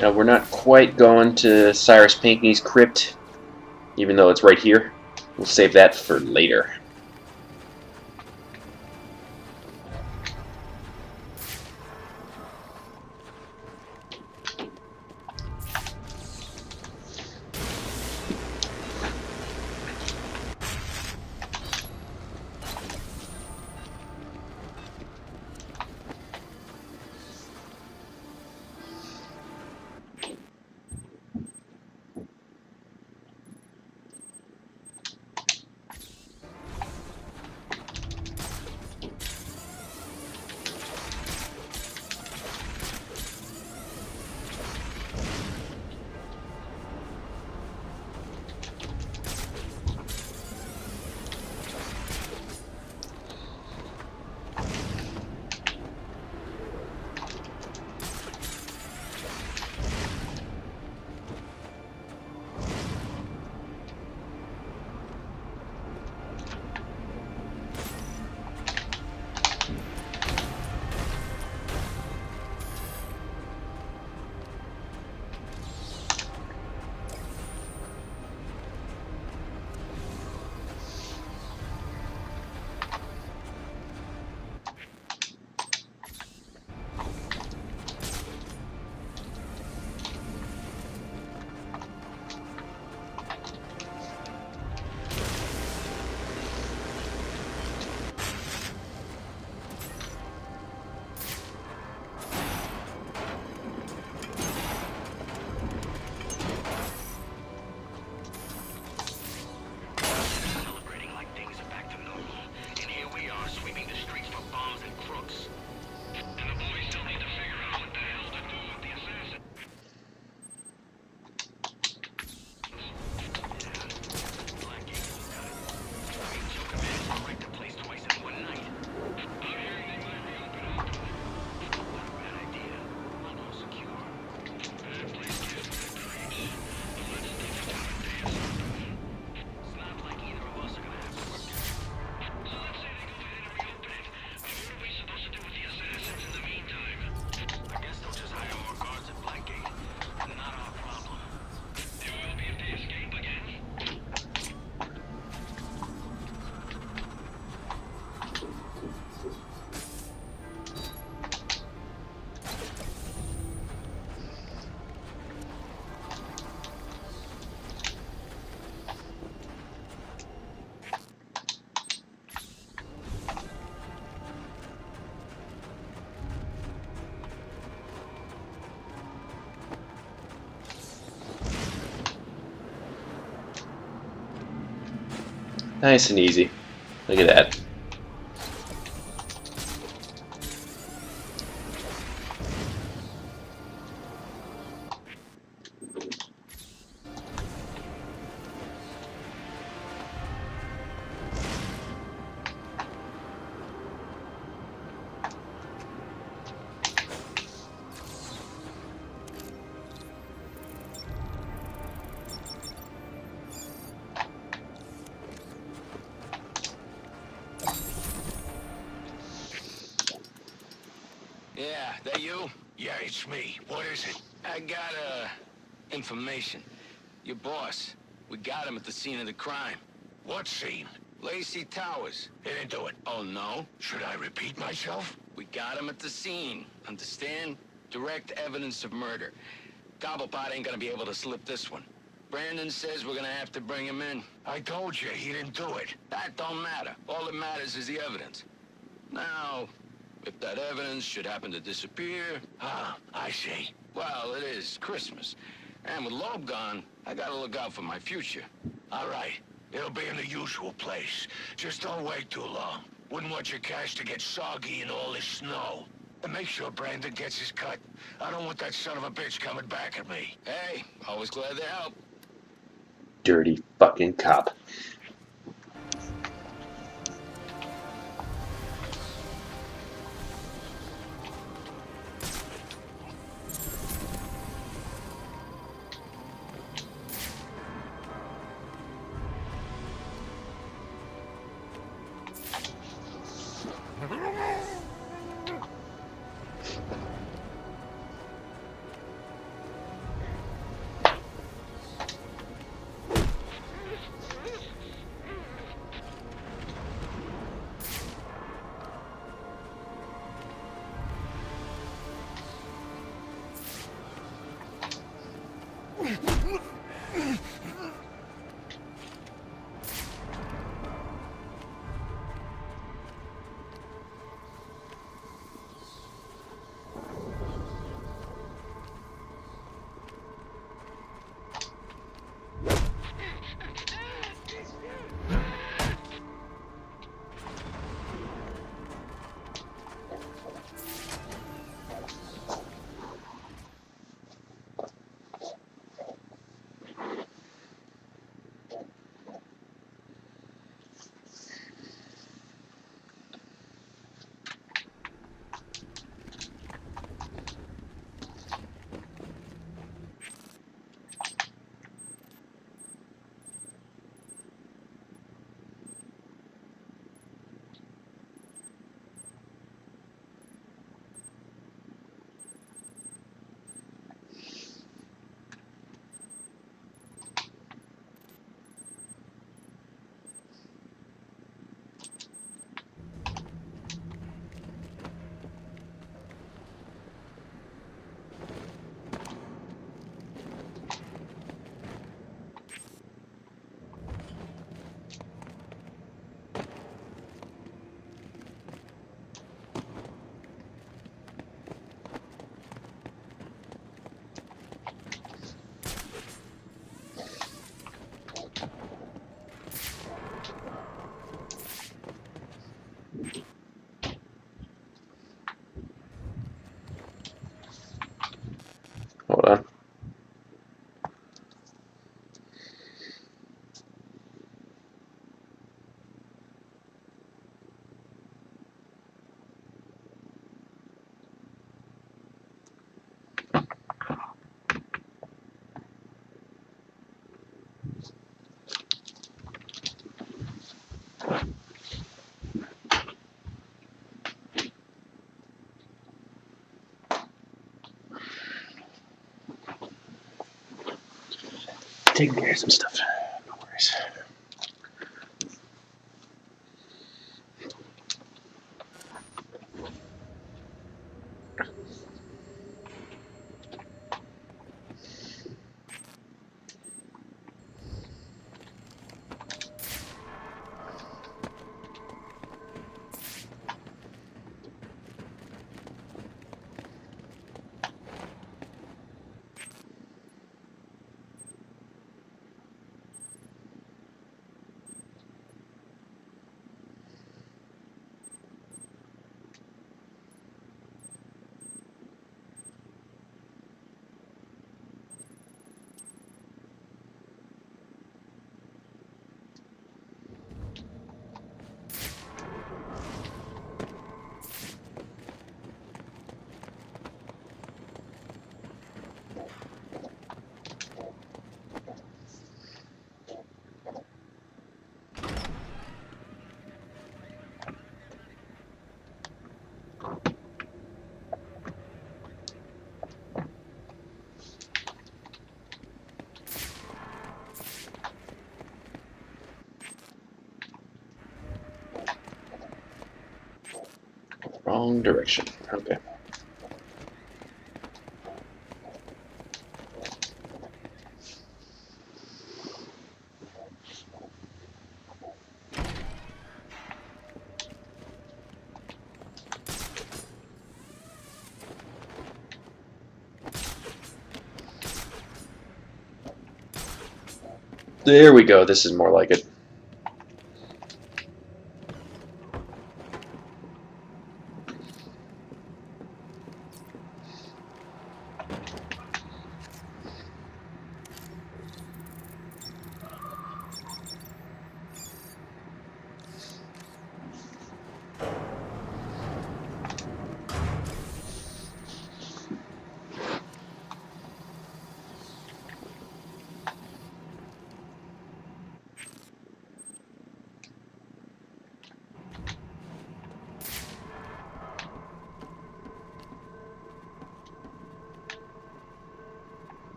Now, we're not quite going to Cyrus Pinkney's crypt, even though it's right here. We'll save that for later. Nice and easy. Look at that. Yeah, that you? Yeah, it's me. What is it? I got, information. Your boss. We got him at the scene of the crime. What scene? Lacey Towers. He didn't do it. Oh, no? Should I repeat myself? We got him at the scene. Understand? Direct evidence of murder. Cobblepot ain't gonna be able to slip this one. Brandon says we're gonna have to bring him in. I told you, he didn't do it. That don't matter. All that matters is the evidence. Now, if that evidence should happen to disappear... Ah, I see. Well, it is Christmas. And with Loeb gone, I gotta look out for my future. All right. It'll be in the usual place. Just don't wait too long. Wouldn't want your cash to get soggy in all this snow. And make sure Brandon gets his cut. I don't want that son of a bitch coming back at me. Hey, always glad to help. Dirty fucking cop. Hold on. Taking care of some stuff. No worries. Wrong direction. Okay. There we go. This is more like it.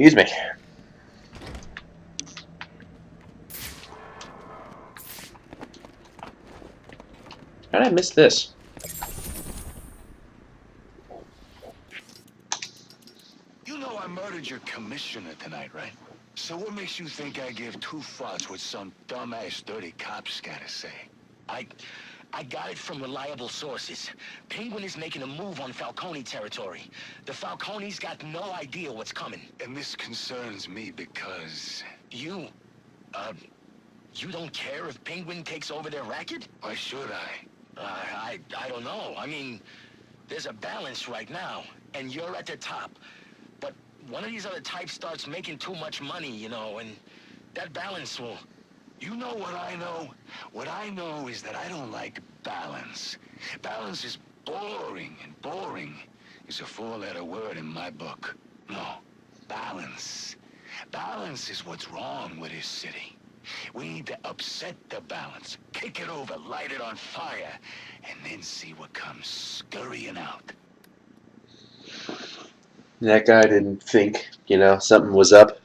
Excuse me. How did I miss this? You know I murdered your commissioner tonight, right? So what makes you think I give two fucks what some dumbass dirty cops gotta say? I got it from reliable sources. Penguin is making a move on Falcone territory. The Falcone's got no idea what's coming. And this concerns me because... You don't care if Penguin takes over their racket? Why should I? I don't know. I mean, there's a balance right now, and you're at the top. But one of these other types starts making too much money, you know, and that balance will... You know what I know? What I know is that I don't like balance. Balance is boring, and boring is a four-letter word in my book. No, balance. Balance is what's wrong with this city. We need to upset the balance, kick it over, light it on fire, and then see what comes scurrying out. That guy didn't think, something was up.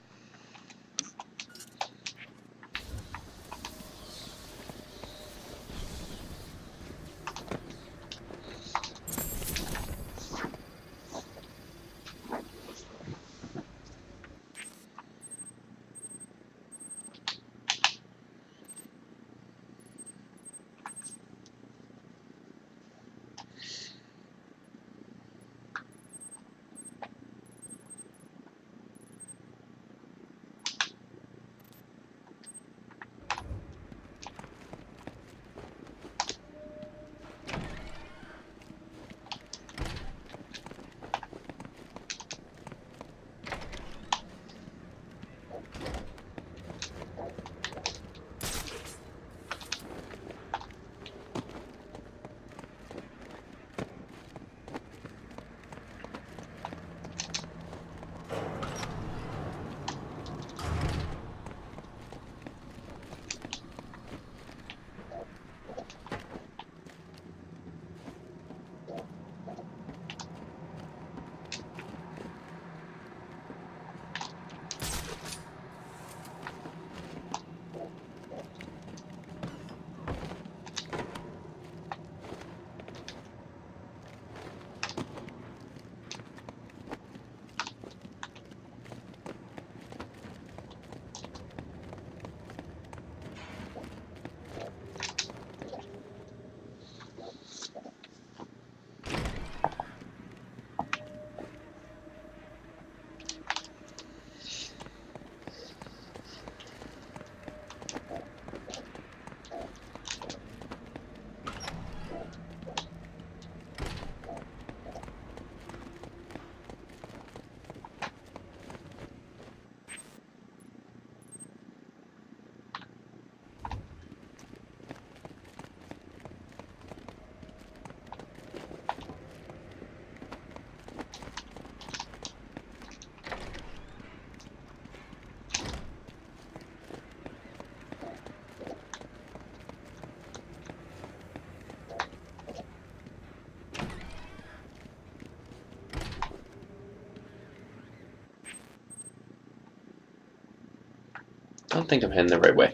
I don't think I'm heading the right way.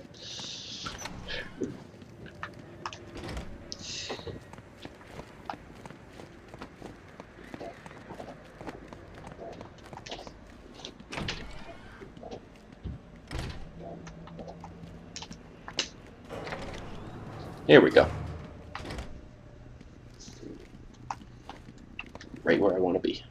Here we go. Right where I want to be.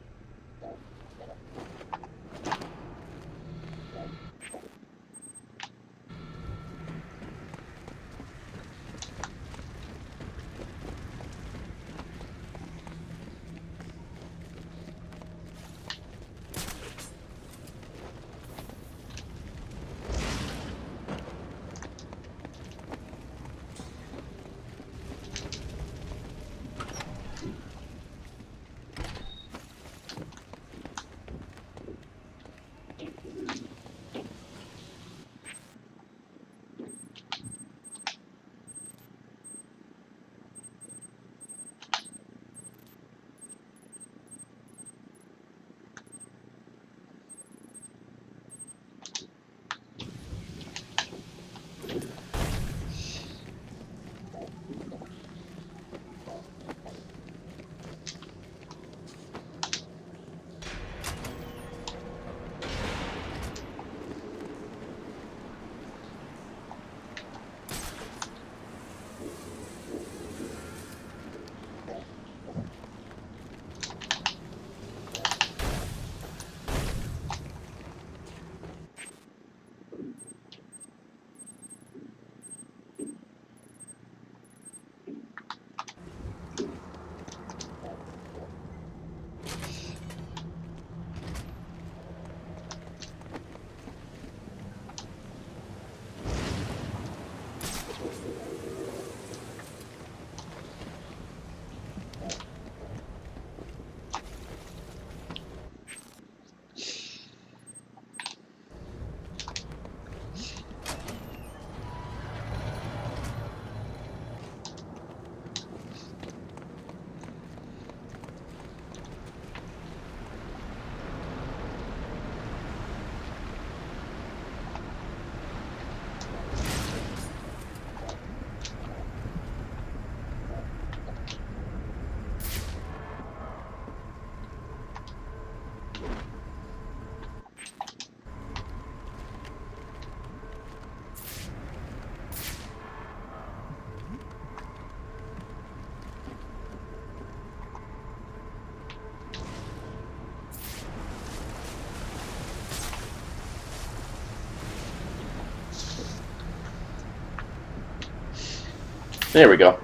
There we go.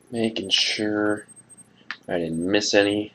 Making sure I didn't miss any.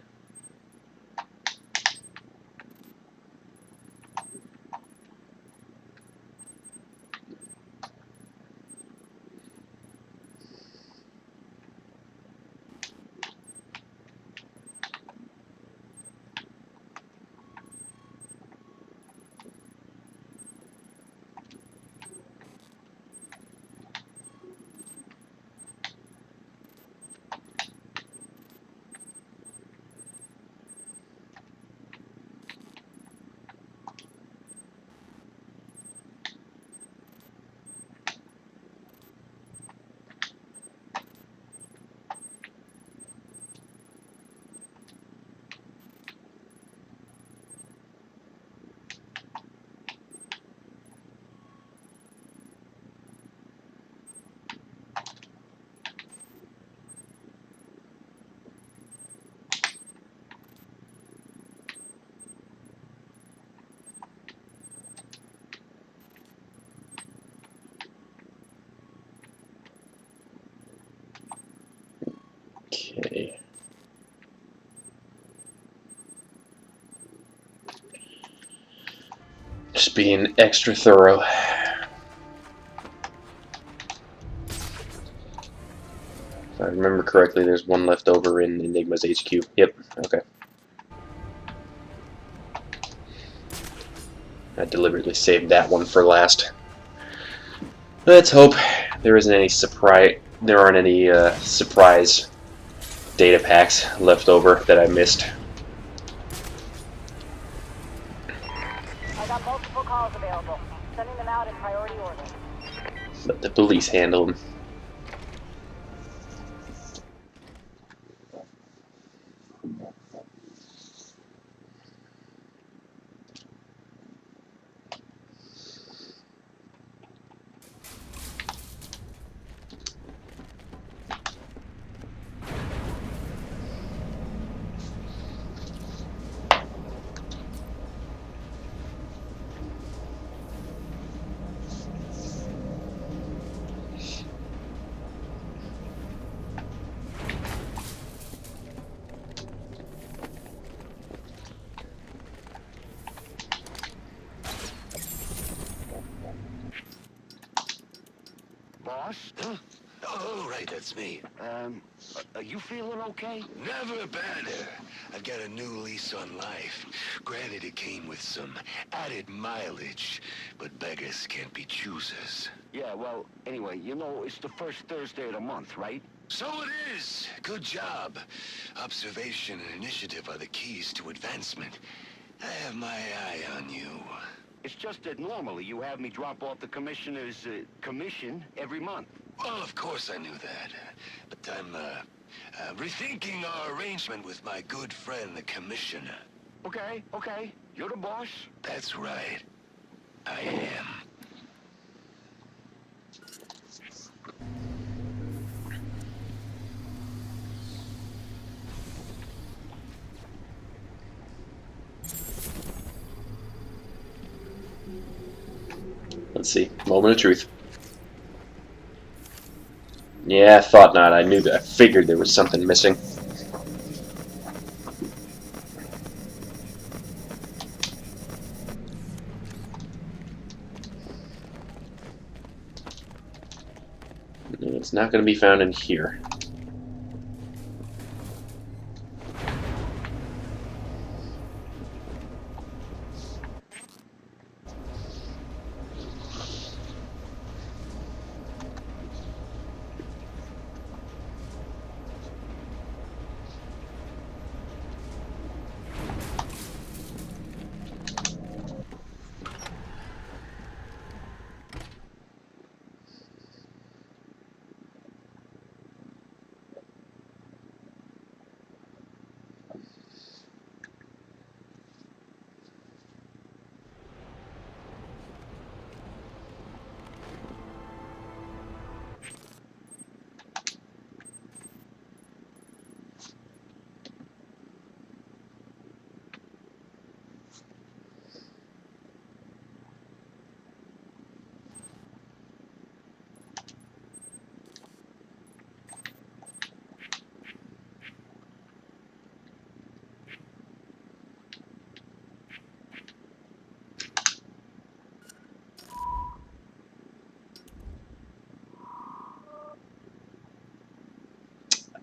Okay. Just being extra thorough. If I remember correctly, there's one left over in Enigma's HQ. Yep, okay. I deliberately saved that one for last. Let's hope there isn't any surprise. There aren't any surprise data packs left over that I missed. I got multiple calls available. Sending them out in priority order. Let the police handle them. Boss? Huh? Oh, right, that's me. Are you feeling okay? Never better. I've got a new lease on life. Granted, it came with some added mileage, but beggars can't be choosers. Yeah, well, anyway, you know, it's the first Thursday of the month, right? So it is. Good job. Observation and initiative are the keys to advancement. I have my eye on you. It's just that normally you have me drop off the commissioner's commission every month. Well, of course I knew that. But I'm rethinking our arrangement with my good friend, the commissioner. Okay, okay. You're the boss. That's right. I am. Let's see. Moment of truth. Yeah, I thought not. I knew that. I figured there was something missing. It's not going to be found in here.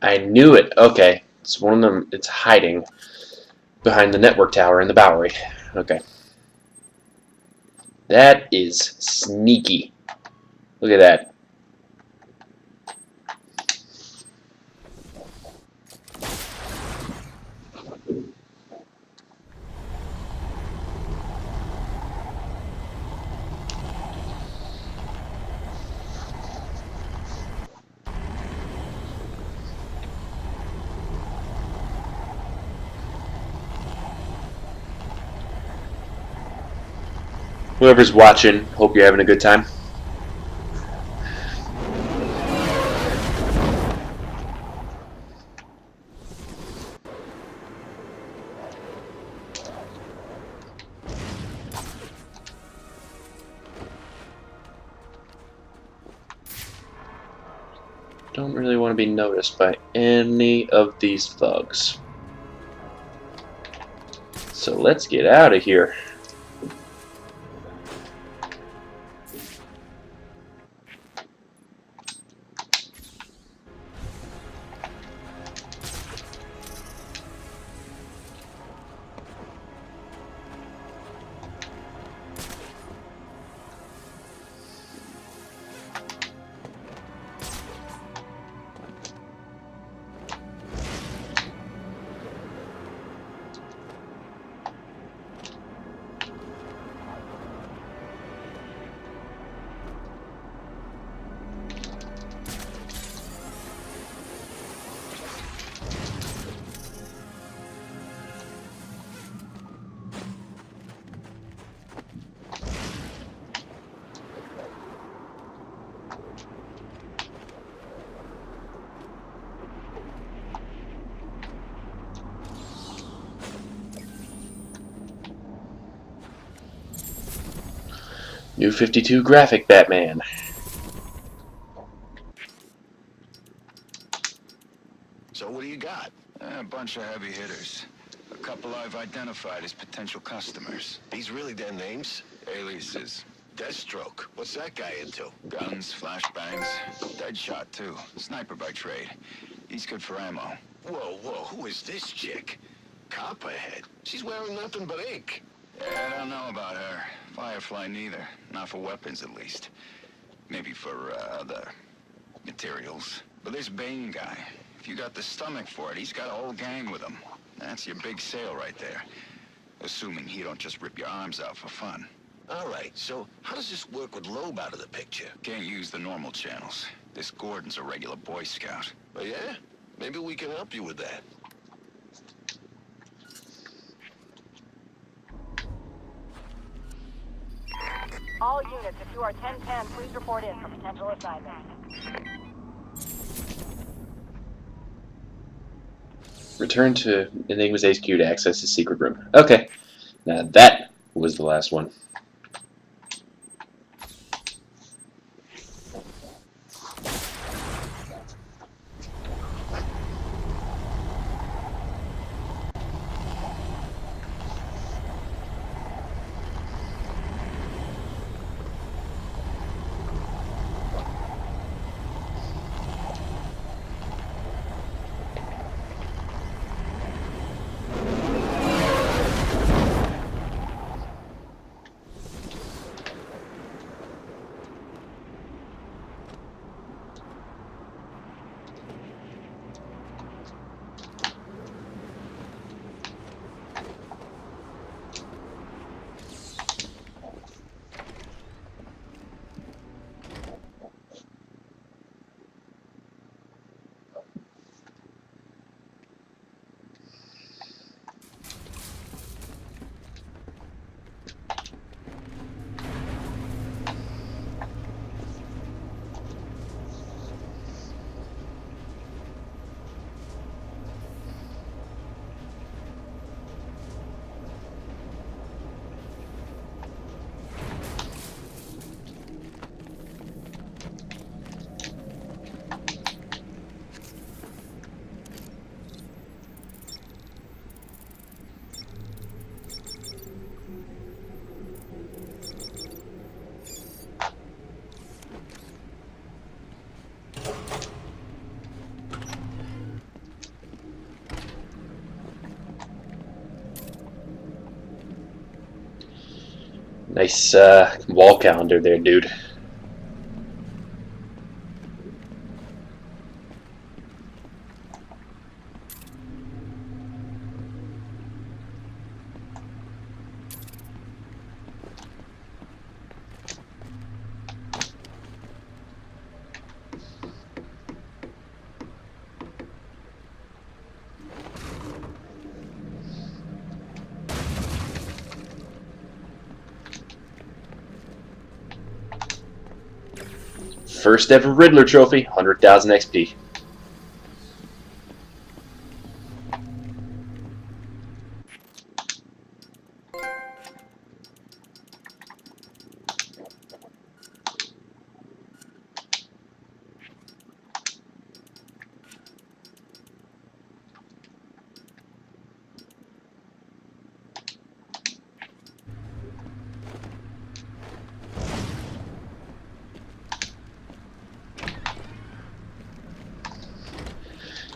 I knew it. Okay. It's one of them. It's hiding behind the network tower in the Bowery. Okay. That is sneaky. Look at that. Whoever's watching, hope you're having a good time. Don't really want to be noticed by any of these thugs. So let's get out of here. New 52 graphic Batman. So what do you got? A bunch of heavy hitters. A couple I've identified as potential customers. These really their names? Aliases. Deathstroke. What's that guy into? Guns, flashbangs. Deadshot, too. Sniper by trade. He's good for ammo. Whoa, whoa, who is this chick? Copperhead. She's wearing nothing but ink. Yeah, I don't know about her. Firefly neither. Not for weapons, at least. Maybe for, other materials. But this Bane guy, if you got the stomach for it, he's got a whole gang with him. That's your big sale right there. Assuming he don't just rip your arms out for fun. All right, so how does this work with Loeb out of the picture? Can't use the normal channels. This Gordon's a regular Boy Scout. Oh, yeah? Maybe we can help you with that. All units, if you are 1010, please report in for potential assignment. Return to Enigma's HQ to access his secret room. Okay. Now that was the last one. Nice wall calendar there, dude. First ever Riddler trophy, 100,000 XP.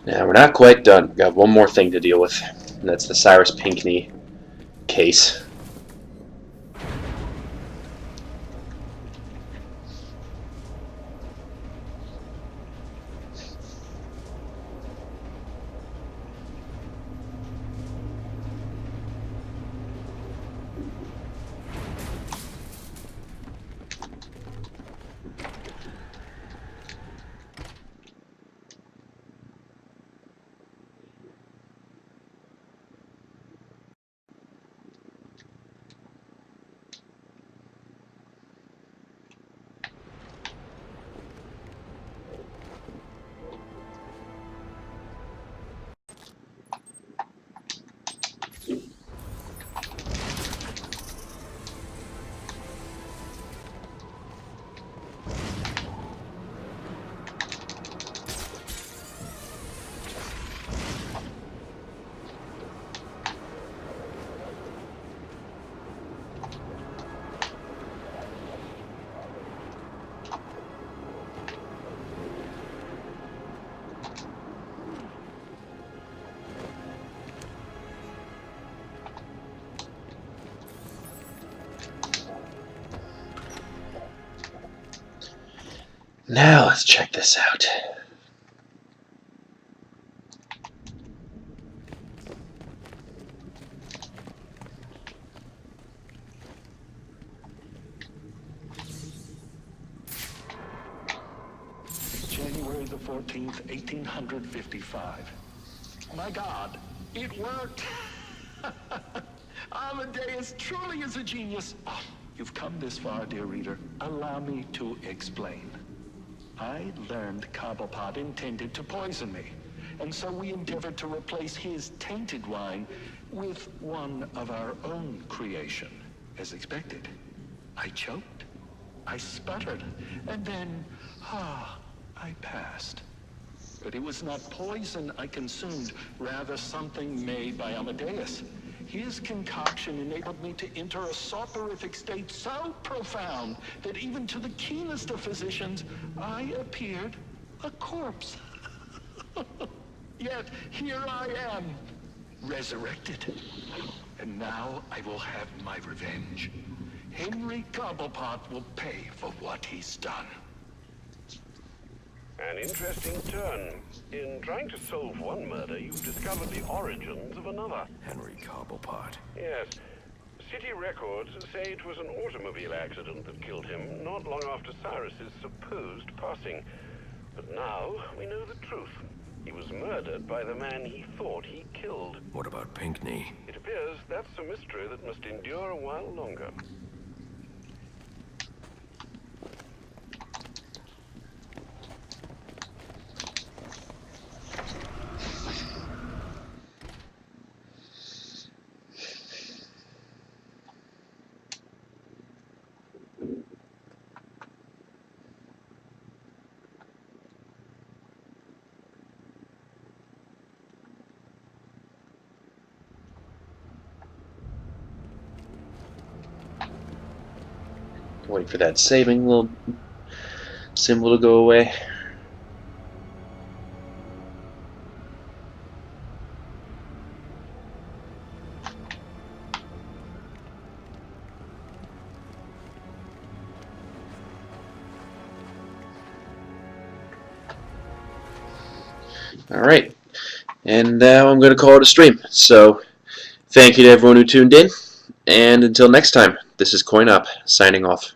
Now, we're not quite done. We've got one more thing to deal with, and that's the Cyrus Pinkney case. Now let's check this out. January the 14th, 1855. My God, it worked! Amadeus truly is a genius. Oh, you've come this far, dear reader. Allow me to explain. I learned Cobblepot intended to poison me, and so we endeavored to replace his tainted wine with one of our own creation, as expected. I choked, I sputtered, and then, I passed. But it was not poison I consumed, rather something made by Amadeus. His concoction enabled me to enter a soporific state so profound that even to the keenest of physicians, I appeared a corpse. Yet here I am, resurrected. And now I will have my revenge. Henry Cobblepot will pay for what he's done. An interesting turn. In trying to solve one murder, you've discovered the origins of another. Henry Cobblepot. Yes. City records say it was an automobile accident that killed him, not long after Cyrus's supposed passing. But now we know the truth. He was murdered by the man he thought he killed. What about Pinkney? It appears that's a mystery that must endure a while longer. Wait for that saving little symbol to go away. Alright. And now I'm going to call it a stream. So, thank you to everyone who tuned in. And until next time, this is Coyne Up, signing off.